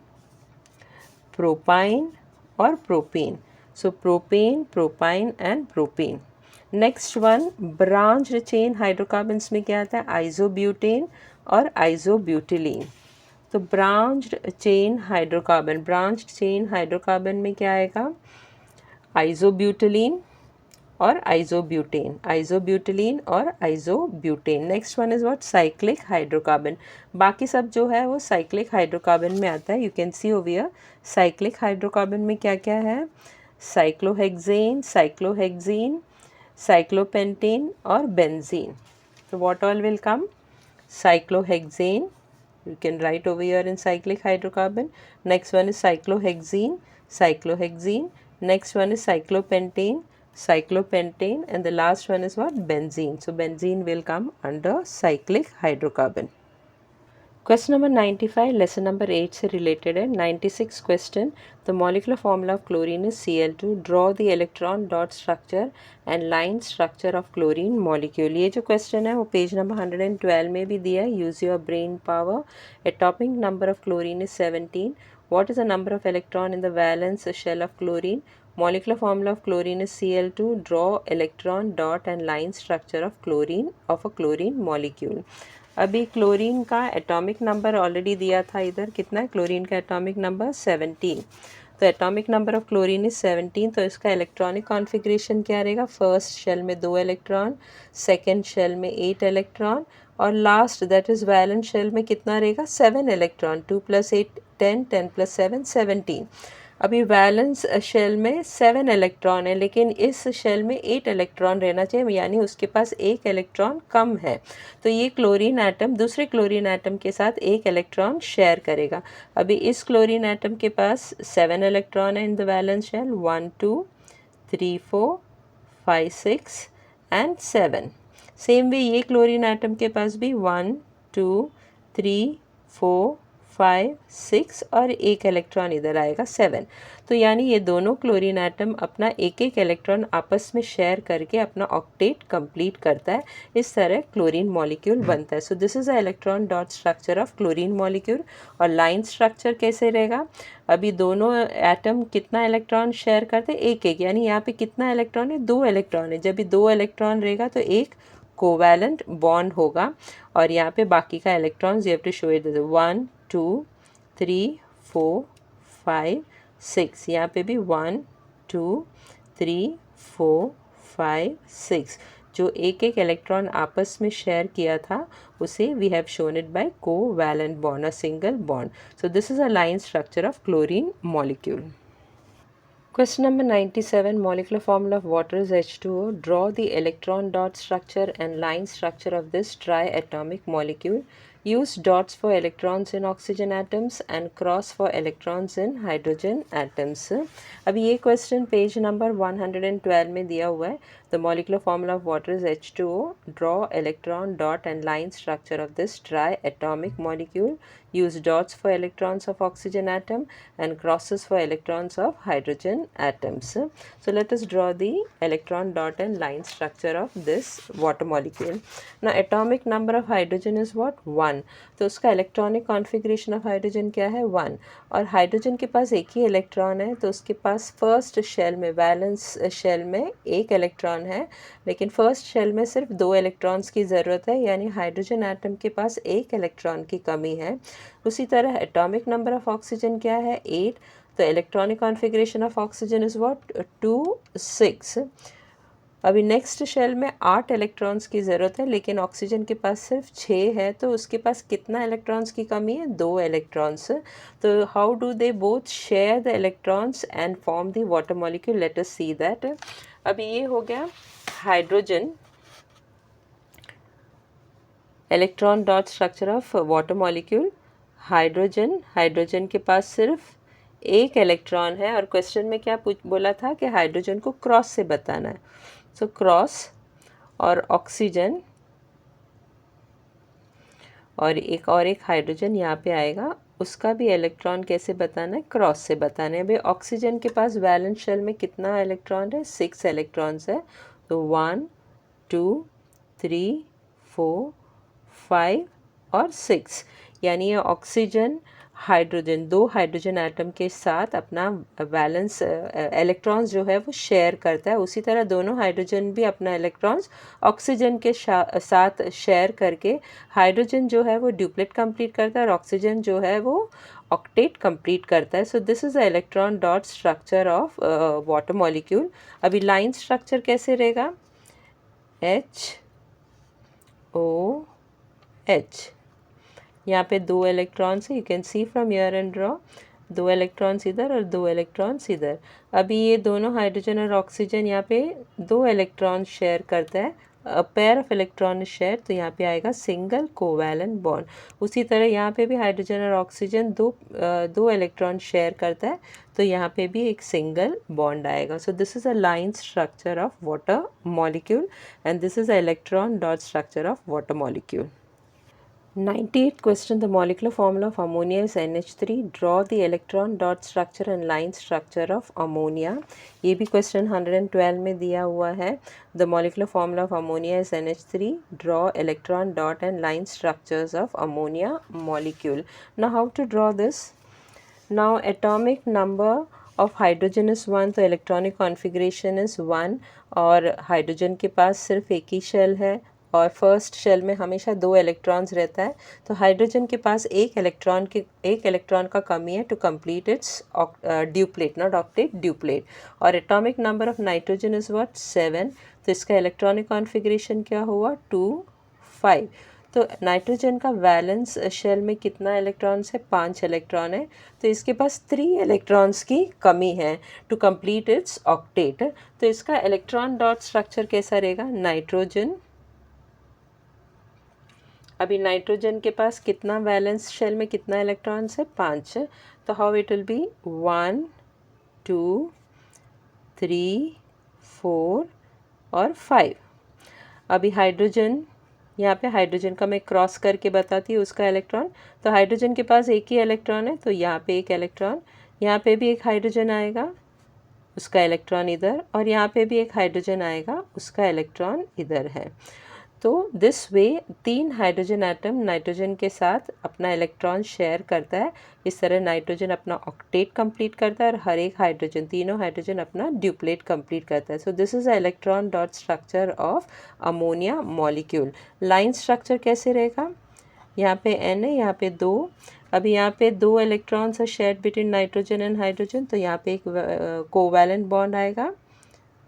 प्रोपाइन और propane. So propane, propyne and propane. Next one, branched chain hydrocarbons में क्या आता है, आइसोब्यूटेन और आइसोब्यूटिलीन। तो ब्रांच्ड चेन हाइड्रोकार्बन में क्या आएगा, आइसोब्यूटिलीन और आइसोब्यूटेन और isobutane. Next one is what, cyclic hydrocarbon. बाकी सब जो है वो साइक्लिक हाइड्रोकार्बन में आता है। You can see over here cyclic hydrocarbon में क्या क्या है, साइक्लोहेक्सेन, साइक्लोपेंटेन और बेंजीन। तो what all will come, cyclohexane, you can write over here in cyclic hydrocarbon। next one is cyclohexene, next one is cyclopentane, and the last one is what, benzene। so benzene will come under cyclic hydrocarbon। Question number 95 lesson number 8 से related है। 96 question, the molecular formula of chlorine is Cl2। draw the electron dot structure and line structure of chlorine molecule। ये जो question है वो page number 112 में भी दिया है। use your brain power। atomic number of chlorine is 17। what is the number of electron in the valence shell of chlorine। molecular formula of chlorine is Cl2। draw electron dot and line structure of a chlorine molecule। अभी chlorine का atomic number already दिया था इधर, कितना है chlorine का atomic number, 17। तो atomic number of chlorine is 17। तो इसका इलेक्ट्रॉनिक कॉन्फ़िगरेशन क्या रहेगा, फर्स्ट शेल में 2 इलेक्ट्रॉन, सेकेंड शेल में 8 इलेक्ट्रॉन और last that is valence shell में कितना रहेगा, 7 इलेक्ट्रॉन। 2 + 8 10, 10 + 7 17। अभी वैलेंस शेल में 7 इलेक्ट्रॉन है लेकिन इस शेल में 8 इलेक्ट्रॉन रहना चाहिए, यानी उसके पास 1 इलेक्ट्रॉन कम है। तो ये क्लोरीन एटम दूसरे क्लोरीन एटम के साथ 1 इलेक्ट्रॉन शेयर करेगा। अभी इस क्लोरीन एटम के पास 7 इलेक्ट्रॉन है in the valence shell, 1 2 3 4 5 6 and 7। Same way ये क्लोरीन एटम के पास भी 1 2 3 4 5 6 और एक इलेक्ट्रॉन इधर आएगा 7। तो यानी ये दोनों क्लोरीन एटम अपना एक एक इलेक्ट्रॉन आपस में शेयर करके अपना ऑक्टेट कंप्लीट करता है। इस तरह क्लोरीन मॉलिक्यूल बनता है। So this is a electron dot structure of chlorine molecule. और लाइन स्ट्रक्चर कैसे रहेगा? अभी दोनों एटम कितना इलेक्ट्रॉन शेयर करते हैं? एक एक, यानी यहाँ पे कितना इलेक्ट्रॉन है? 2 इलेक्ट्रॉन है। जब भी 2 इलेक्ट्रॉन रहेगा तो एक कोवैलेंट बॉन्ड होगा और यहाँ पे बाकी का electrons you have to show it 1 2 3 4 5 6। यहाँ पे भी 1 2 3 4 5 6। जो एक एक इलेक्ट्रॉन आपस में शेयर किया था उसे we have shown it by covalent bond, a single bond. So this is a line structure of chlorine molecule. Question number 97, molecular formula of water is H2O. Draw the electron dot structure and line structure of this triatomic molecule. Use dots for electrons in oxygen atoms and cross for electrons in hydrogen atoms. अभी ये question page number 112 में दिया हुआ है. The molecular formula of water is H2O. Draw electron dot and line structure of this triatomic molecule. Use dots for electrons of oxygen atom and crosses for electrons of hydrogen atoms. So let us draw the electron dot and line structure of this water molecule. Now atomic number of hydrogen is what? 1. तो उसका electronic configuration of hydrogen क्या है? 1. और hydrogen के पास एक ही electron है तो उसके पास फर्स्ट शेल में, वैलेंस शेल में एक इलेक्ट्रॉन है, लेकिन फर्स्ट शेल में सिर्फ 2 इलेक्ट्रॉन्स की ज़रूरत है, यानी हाइड्रोजन एटम के पास एक इलेक्ट्रॉन की कमी है। उसी तरह एटॉमिक नंबर ऑफ ऑक्सीजन क्या है? 8। तो electronic configuration of oxygen is what? 2 6। अभी नेक्स्ट शेल में 8 इलेक्ट्रॉन्स की ज़रूरत है, लेकिन ऑक्सीजन के पास सिर्फ 6 है, तो उसके पास कितना इलेक्ट्रॉन्स की कमी है? 2 इलेक्ट्रॉन्स। तो how do they both share the electrons and form the water molecule? Let us see that. अभी ये हो गया hydrogen, electron dot structure of water molecule. Hydrogen के पास सिर्फ एक इलेक्ट्रॉन है और क्वेश्चन में क्या बोला था कि हाइड्रोजन को क्रॉस से बताना है। सो क्रॉस, और ऑक्सीजन और एक हाइड्रोजन यहाँ पे आएगा, उसका भी इलेक्ट्रॉन कैसे बताना है? क्रॉस से बताना है। भाई ऑक्सीजन के पास वैलेंस शेल में कितना इलेक्ट्रॉन है? 6 इलेक्ट्रॉन्स है। तो 1 2 3 4 5 और 6, यानी ये ऑक्सीजन हाइड्रोजन, 2 हाइड्रोजन एटम के साथ अपना वैलेंस इलेक्ट्रॉन्स जो है वो शेयर करता है। उसी तरह दोनों हाइड्रोजन भी अपना इलेक्ट्रॉन्स ऑक्सीजन के साथ शेयर करके हाइड्रोजन जो है वो ड्यूप्लेट कंप्लीट करता है और ऑक्सीजन जो है वो ऑक्टेट कंप्लीट करता है। So this is a electron dot structure of water molecule. अभी लाइन स्ट्रक्चर कैसे रहेगा? HOH। यहाँ पे 2 इलेक्ट्रॉन्स है, you can C from here and draw. 2 electrons इधर और 2 इलेक्ट्रॉन्स इधर। अभी ये दोनों हाइड्रोजन और ऑक्सीजन यहाँ पे 2 इलेक्ट्रॉन शेयर करता है, a pair of electron share, तो यहाँ पे आएगा सिंगल कोवैलेंट बॉन्ड। उसी तरह यहाँ पे भी हाइड्रोजन और ऑक्सीजन दो इलेक्ट्रॉन शेयर करता है, तो यहाँ पे भी एक सिंगल बॉन्ड आएगा। So this is a line structure of water molecule and this is a electron dot structure of water molecule. 98th question, the molecular formula of ammonia is NH3. Draw the electron dot structure and line structure of ammonia. ये भी question 112 में दिया हुआ है। The molecular formula of ammonia is NH3. Draw electron dot and line structures of ammonia molecule. Now how to draw this? Now atomic number of hydrogen is 1, तो electronic configuration is 1 और hydrogen के पास सिर्फ एक ही shell है और first shell में हमेशा 2 electrons रहता है, तो हाइड्रोजन के पास एक इलेक्ट्रॉन का कमी है to complete its duplet, not octet, duplet. और atomic number of nitrogen is what? 7, तो इसका इलेक्ट्रॉनिक कॉन्फ़िगरेशन क्या हुआ? 2 5। तो नाइट्रोजन का वैलेंस शेल में कितना इलेक्ट्रॉन्स है? 5 इलेक्ट्रॉन है, तो इसके पास 3 इलेक्ट्रॉन्स की कमी है टू कंप्लीट इट्स ऑक्टेट। तो इसका इलेक्ट्रॉन डॉट स्ट्रक्चर कैसा रहेगा? नाइट्रोजन, अभी नाइट्रोजन के पास कितना वैलेंस शेल में कितना इलेक्ट्रॉन्स है? 5। तो हाउ इट विल बी? 1 2 3 4 और 5। अभी हाइड्रोजन यहाँ पे हाइड्रोजन का मैं क्रॉस करके बताती हूँ उसका इलेक्ट्रॉन। तो हाइड्रोजन के पास एक ही इलेक्ट्रॉन है, तो यहाँ पे एक इलेक्ट्रॉन, यहाँ पे भी एक हाइड्रोजन आएगा, उसका इलेक्ट्रॉन इधर, और यहाँ पे भी एक हाइड्रोजन आएगा, उसका इलेक्ट्रॉन इधर है। तो this way 3 hydrogen atom nitrogen के साथ अपना इलेक्ट्रॉन शेयर करता है। इस तरह नाइट्रोजन अपना ऑक्टेट कंप्लीट करता है और हर एक हाइड्रोजन, तीनों हाइड्रोजन अपना ड्यूप्लेट कंप्लीट करता है। सो this is a electron dot structure of ammonia molecule. Line structure कैसे रहेगा? यहाँ पे n है, यहाँ पे 2। अभी यहाँ पे 2 इलेक्ट्रॉन्स है shared between nitrogen and hydrogen, तो यहाँ पे एक कोवैलेंट बॉन्ड आएगा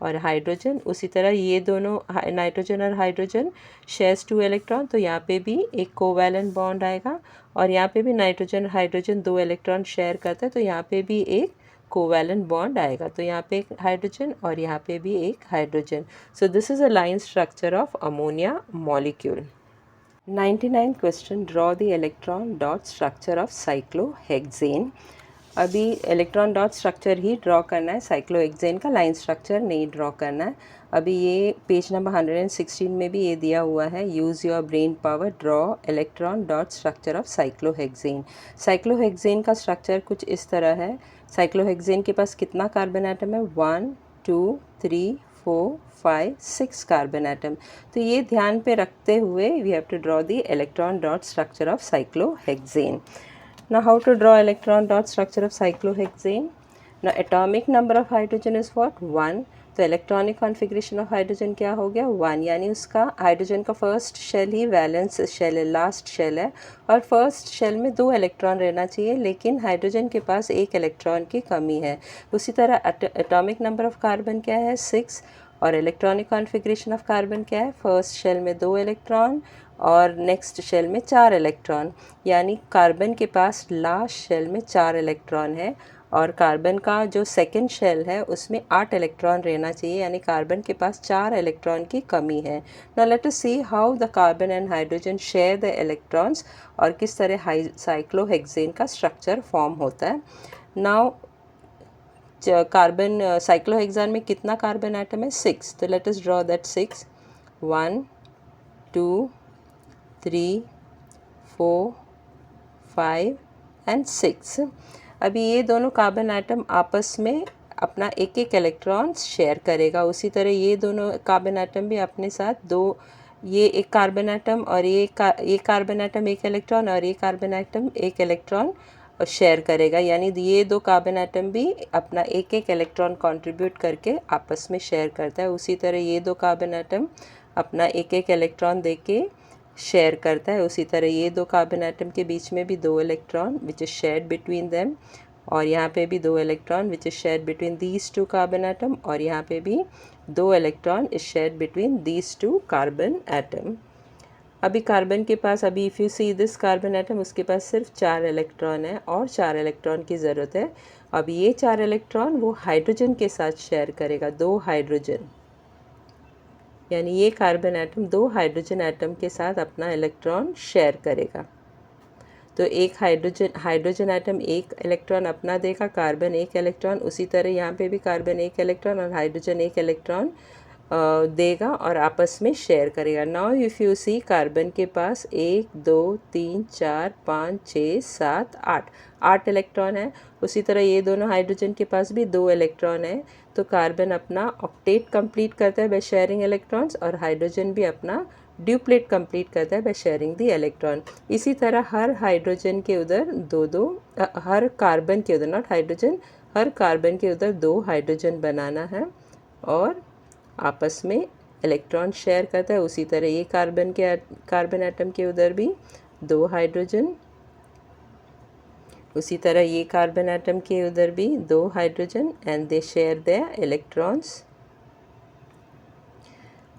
और हाइड्रोजन। उसी तरह ये दोनों नाइट्रोजन और हाइड्रोजन शेयर्स 2 इलेक्ट्रॉन, तो यहाँ पे भी एक कोवैलेंट बॉन्ड आएगा, और यहाँ पे भी नाइट्रोजन हाइड्रोजन 2 इलेक्ट्रॉन शेयर करते हैं, तो यहाँ पे भी एक कोवैलेंट बॉन्ड आएगा। तो यहाँ पे एक हाइड्रोजन और यहाँ पे भी एक hydrogen. So this is a line structure of ammonia molecule. 99th question, draw the electron dot structure of cyclohexane. अभी इलेक्ट्रॉन डॉट स्ट्रक्चर ही ड्रॉ करना है, साइक्लोहेक्सेन का लाइन स्ट्रक्चर नहीं ड्रॉ करना है। अभी ये पेज नंबर 116 में भी ये दिया हुआ है, use your brain power, draw electron dot structure of cyclohexane. Cyclohexane का स्ट्रक्चर कुछ इस तरह है। साइक्लोहेक्सेन के पास कितना कार्बन एटम है? 1 2 3 4 5 6 कार्बन एटम। तो ये ध्यान पे रखते हुए we have to draw the electron dot structure of cyclohexane. Now how to draw electron dot structure of cyclohexane? Now atomic number of hydrogen is what? 1. तो इलेक्ट्रॉनिक कॉन्फ़िगरेशन ऑफ हाइड्रोजन क्या हो गया? 1। यानी उसका हाइड्रोजन का first shell ही valence shell है, last shell है, और फर्स्ट शेल में 2 इलेक्ट्रॉन रहना चाहिए, लेकिन हाइड्रोजन के पास 1 इलेक्ट्रॉन की कमी है। उसी तरह एटॉमिक नंबर ऑफ कार्बन क्या है? 6। और इलेक्ट्रॉनिक कॉन्फ़िगरेशन ऑफ कार्बन क्या है? फर्स्ट शेल में 2 इलेक्ट्रॉन और नेक्स्ट शेल में 4 इलेक्ट्रॉन। यानी कार्बन के पास लास्ट शेल में 4 इलेक्ट्रॉन है, और कार्बन का जो सेकंड शेल है उसमें 8 इलेक्ट्रॉन रहना चाहिए, यानी कार्बन के पास 4 इलेक्ट्रॉन की कमी है। Now let us see how the carbon and hydrogen share the electrons, और किस तरह साइक्लोहेक्सेन का स्ट्रक्चर फॉर्म होता है। नाउ कार्बन साइक्लोहेक्सेन में कितना कार्बन एटम है? 6। तो let us draw that 6। 1 2 3 4 5 and 6। अभी ये दोनों कार्बन आइटम आपस में अपना एक एक इलेक्ट्रॉन शेयर करेगा। उसी तरह ये दोनों कार्बन आइटम भी अपने साथ ये एक कार्बन आइटम और ये कार्बन आइटम एक इलेक्ट्रॉन और ये कार्बन आइटम एक इलेक्ट्रॉन शेयर करेगा। यानी ये 2 कार्बन आइटम भी अपना एक एक इलेक्ट्रॉन कंट्रीब्यूट करके आपस में शेयर करता है। उसी तरह ये 2 कार्बन आइटम अपना एक एक इलेक्ट्रॉन देके शेयर करता है। उसी तरह ये 2 कार्बन आइटम के बीच में भी 2 electron which is shared between them, और यहाँ पे भी 2 electron which is shared between these 2 carbon atom, और यहाँ पे भी 2 electron is shared between these 2 carbon atom. अभी कार्बन के पास, अभी if you see this carbon atom, उसके पास सिर्फ 4 इलेक्ट्रॉन है और 4 इलेक्ट्रॉन की ज़रूरत है। अब ये 4 इलेक्ट्रॉन वो हाइड्रोजन के साथ शेयर करेगा, 2 हाइड्रोजन, यानी ये कार्बन एटम 2 हाइड्रोजन एटम के साथ अपना इलेक्ट्रॉन शेयर करेगा। तो एक हाइड्रोजन एटम 1 इलेक्ट्रॉन अपना देगा, कार्बन 1 इलेक्ट्रॉन। उसी तरह यहाँ पे भी कार्बन 1 इलेक्ट्रॉन और हाइड्रोजन 1 इलेक्ट्रॉन देगा और आपस में शेयर करेगा। Now if you see carbon के पास 1 2 3 4 5 6 7 8 इलेक्ट्रॉन है। उसी तरह ये दोनों हाइड्रोजन के पास भी 2 इलेक्ट्रॉन है। तो कार्बन अपना ऑक्टेट कंप्लीट करता है बाय शेयरिंग इलेक्ट्रॉन्स, और हाइड्रोजन भी अपना ड्यूप्लेट कंप्लीट करता है बाय शेयरिंग द इलेक्ट्रॉन। इसी तरह हर हाइड्रोजन के उधर हर कार्बन के उधर, नॉट हाइड्रोजन, हर कार्बन के उधर 2 हाइड्रोजन बनाना है और आपस में इलेक्ट्रॉन शेयर करता है। उसी तरह ये कार्बन एटम के उधर भी 2 हाइड्रोजन, उसी तरह ये कार्बन एटम के उधर भी 2 hydrogen, and they share their electrons.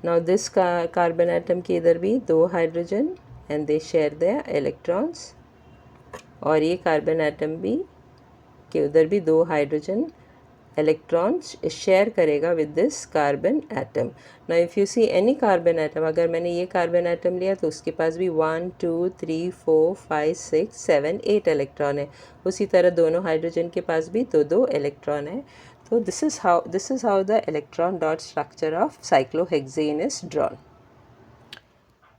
Now this carbon atom के इधर भी 2 hydrogen and they share their electrons, और ये कार्बन एटम भी के उधर भी 2 हाइड्रोजन इलेक्ट्रॉन्स शेयर करेगा with this carbon atom. Now if you see any carbon atom, अगर मैंने ये कार्बन एटम लिया तो उसके पास भी 1 2 3 4 5 6 7 8 इलेक्ट्रॉन है। उसी तरह दोनों हाइड्रोजन के पास भी 2 इलेक्ट्रॉन है। तो this is how the electron dot structure of cyclohexane is drawn.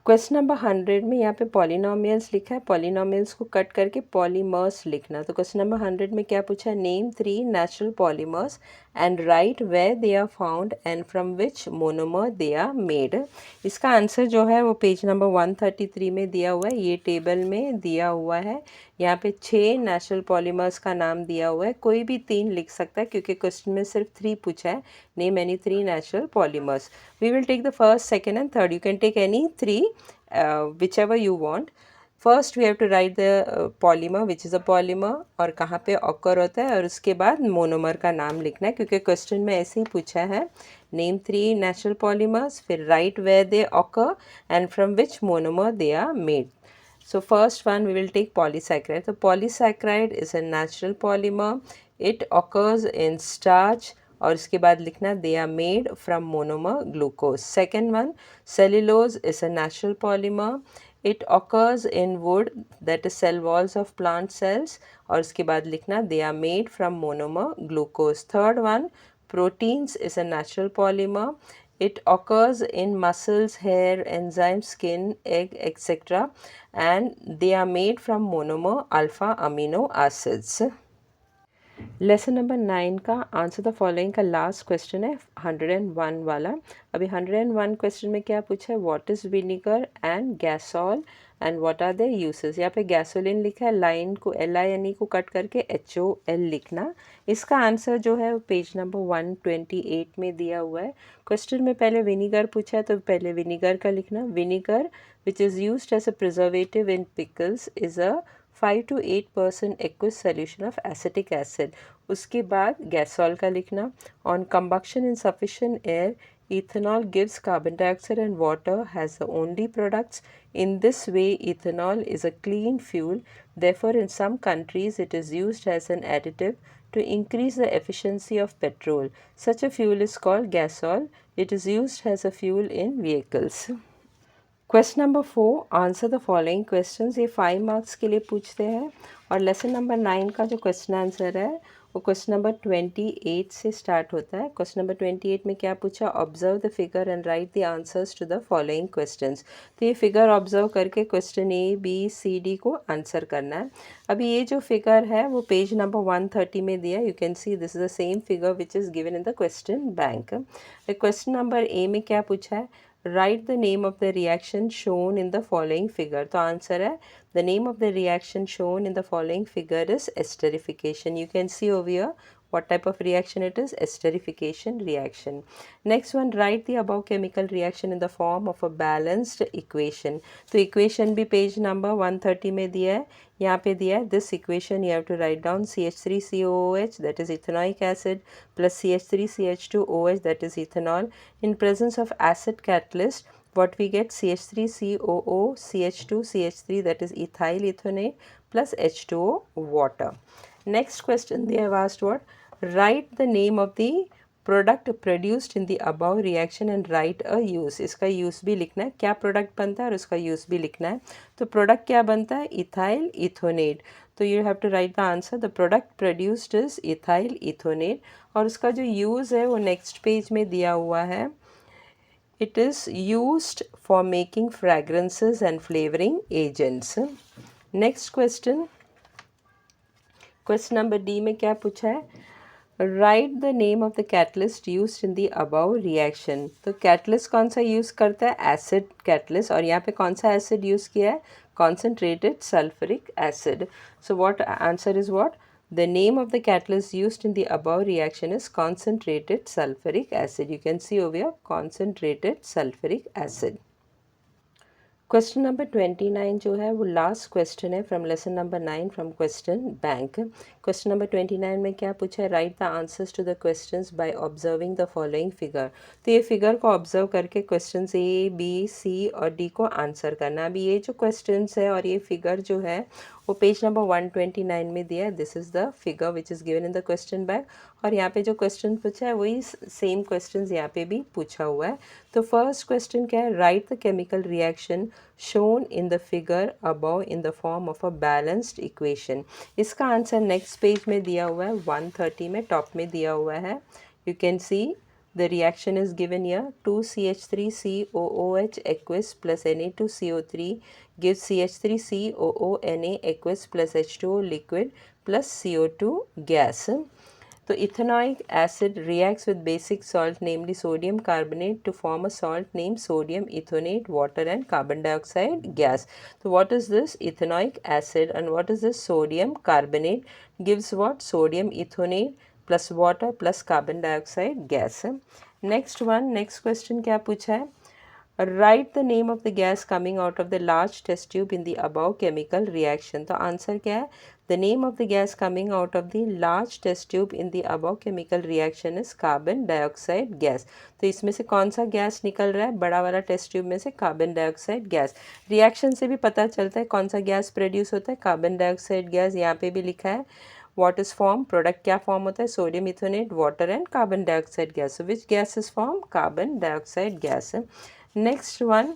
Question number 100 में यहाँ पे पॉलिनोमियल्स लिखा है, पॉलिनोमियल्स को कट करके पॉलीमर्स लिखना। तो क्वेश्चन नंबर 100 में क्या पूछा है, name 3 natural polymers and write where they are found and from which monomer they are made. इसका आंसर जो है वो पेज नंबर 133 में दिया हुआ है, ये टेबल में दिया हुआ है। यहाँ पे 6 नेचुरल पॉलीमर्स का नाम दिया हुआ है, कोई भी 3 लिख सकता है क्योंकि क्वेश्चन में सिर्फ 3 पूछा है। Name any 3 natural polymers. We will take the first, second and third, you can take any 3 whichever you want. First we have to write the polymer, which is a polymer और कहाँ पे occur होता है, और उसके बाद monomer का नाम लिखना है क्योंकि क्वेश्चन में ऐसे ही पूछा है। नेम 3 नेचुरल पॉलीमर्स, फिर write where they occur and from which monomer they are made. So first one we will take polysaccharide. So polysaccharide is a natural polymer. It occurs in starch और उसके बाद लिखना they are made from monomer glucose. Second one, cellulose is a natural polymer. It occurs in wood that is cell walls of plant cells और उसके बाद लिखना they are made from monomer glucose. Third one, proteins is a natural polymer. It occurs in muscles, hair, enzymes, skin, egg, etc. and they are made from monomer alpha amino acids. Lesson number 9 का answer the following का last question है 101 वाला. अभी 101 question में क्या पूछा है, what is vinegar and gasohol and what are the uses. यहाँ पे गैसोलिन लिखा है, लाइन को LINE को कट करके HOL लिखना. इसका आंसर जो है पेज नंबर 128 में दिया हुआ है. क्वेश्चन में पहले विनीगर पूछा है तो पहले विनीगर का लिखना. Vinegar which is used as a preservative in pickles is a 5 to 8% aqueous solution of acetic acid. उसके बाद गैसोल का लिखना. On combustion in sufficient air, ethanol gives carbon dioxide and water has the only products. In this way, ethanol is a clean fuel. Therefore, in some countries, it is used as an additive to increase the efficiency of petrol. Such a fuel is called gasol. It is used as a fuel in vehicles. Question number 4, answer the following questions. ये 5 marks के लिए पूछते हैं और lesson number 9 का जो question answer है वो क्वेश्चन नंबर 28 से स्टार्ट होता है. क्वेश्चन नंबर 28 में क्या पूछा, observe the figure and write the answers to the following questions. तो ये फिगर ऑब्जर्व करके क्वेश्चन ABCD को आंसर करना है. अभी ये जो फिगर है वो पेज नंबर 130 में दिया. You can see this is the same figure which is given in the question bank. Question number A में क्या पूछा है, write the name of the reaction shown in the following figure. तो answer है, the name of the reaction shown in the following figure is esterification. You can see over here what type of reaction it is, esterification reaction. Next one, write the above chemical reaction in the form of a balanced equation. तो equation भी page number 130 में दिया है. यहाँ पे दिया है, this equation you have to write down CH3COOH that is ethanoic acid plus CH3CH2OH that is ethanol. In presence of acid catalyst, what we get, CH3COO CH2CH3 that is ethyl ethonate plus H2O water. Next question they have asked what, write the name of the product produced in the above reaction and right a use. इसका use भी लिखना है, क्या product बनता है और उसका use भी लिखना है. तो प्रोडक्ट क्या बनता है, इथाइल इथोनेट. तो you have to write the answer, the product produced is ethyl ethanoate और उसका जो यूज़ है वो नेक्स्ट पेज में दिया हुआ है. It is used for making fragrances and flavouring agents. Next question, question number D में क्या पूछा है, write the name of the catalyst used in the above reaction. तो कैटलिस्ट कौन सा यूज़ करता है, एसिड कैटलिस्ट, और यहाँ पे कौन सा एसिड यूज़ किया है, concentrated sulphuric acid. So what answer is what, the name of the catalyst used in the above reaction is concentrated sulfuric acid. You can see over here concentrated sulfuric acid. Question number 29 जो है वो last question है from lesson number 9 from question bank. Question number 29 में क्या पूछा है, write the answers to the questions by observing the following figure. तो ये फिगर को ऑब्जर्व करके क्वेश्चन A, B, C और D को आंसर करना. अभी ये जो क्वेश्चंस है और ये फिगर जो है वो पेज नंबर 129 में दिया है. This is the figure which is given in the question bank और यहाँ पे जो क्वेश्चन पूछा है वही सेम क्वेश्चंस यहाँ पे भी पूछा हुआ है. तो फर्स्ट क्वेश्चन क्या है, write the chemical reaction shown in the figure above in the form of a balanced equation. इसका आंसर नेक्स्ट पेज में दिया हुआ है 130 में, टॉप में दिया हुआ है. You can see The reaction is given here. 2CH3COOH aqueous plus Na2CO3 gives CH3COO Na aqueous plus H2O liquid plus CO2 gas. So ethanoic acid reacts with basic salt, namely sodium carbonate, to form a salt named sodium ethonate, water and carbon dioxide gas. So what is this ethanoic acid and what is this sodium carbonate? Gives what? Sodium ethonate plus water plus carbon dioxide gas. Next one, next question क्या पूछा है? Write the name of the gas coming out of the large test tube in the above chemical reaction. तो answer क्या है? The name of the gas coming out of the large test tube in the above chemical reaction is carbon dioxide gas. तो इसमें से कौन सा gas निकल रहा है? बड़ा वाला टेस्ट ट्यूब में से कार्बन डाइऑक्साइड गैस. रिएक्शन से भी पता चलता है कौन सा गैस प्रोड्यूस होता है, कार्बन डाइऑक्साइड गैस. यहाँ पे भी लिखा है what is formed, प्रोडक्ट क्या फॉर्म होता है, sodium ethanoate, water and carbon dioxide gas. So which gas is formed? Carbon dioxide gas. Next one,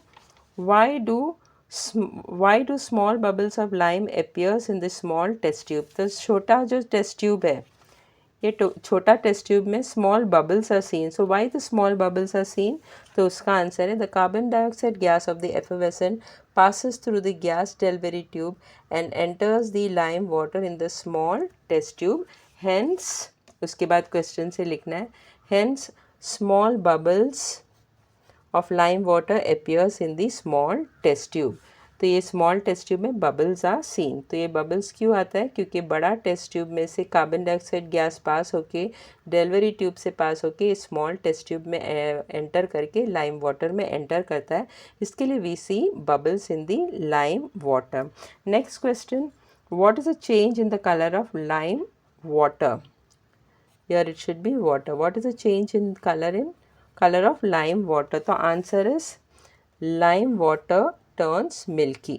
why do small bubbles of lime appears in the small test tube? तो छोटा जो test tube है, ये छोटा test tube में small bubbles are seen. So why the small bubbles are seen? तो उसका answer है the carbon dioxide gas of the effervescent passes through the gas delivery tube and enters the lime water in the small test tube. Hence, उसके बाद question से लिखना है hence small bubbles of lime water appears in the small test tube. तो ये small test tube में bubbles are seen. तो ये बबल्स क्यों आता है? क्योंकि बड़ा टेस्ट ट्यूब में से कार्बन डाइऑक्साइड गैस पास होके डिलीवरी ट्यूब से पास होके स्मॉल टेस्ट ट्यूब में एंटर करके लाइम वाटर में एंटर करता है. इसके लिए we see bubbles in the lime water. Next question, what is a change in the colour of lime water? Here it should be water. What is a change in color of lime water? तो answer is lime water turns milky.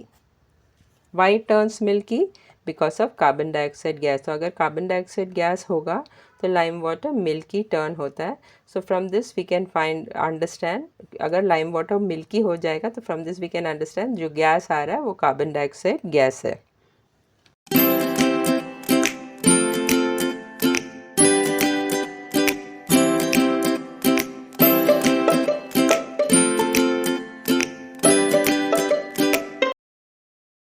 Why turns milky? Because of carbon dioxide gas. तो अगर carbon dioxide gas होगा तो lime water milky turn होता है. So from this we can understand, अगर lime water milky हो जाएगा तो from this we can understand जो गैस आ रहा है वो कार्बन डाइऑक्साइड गैस है.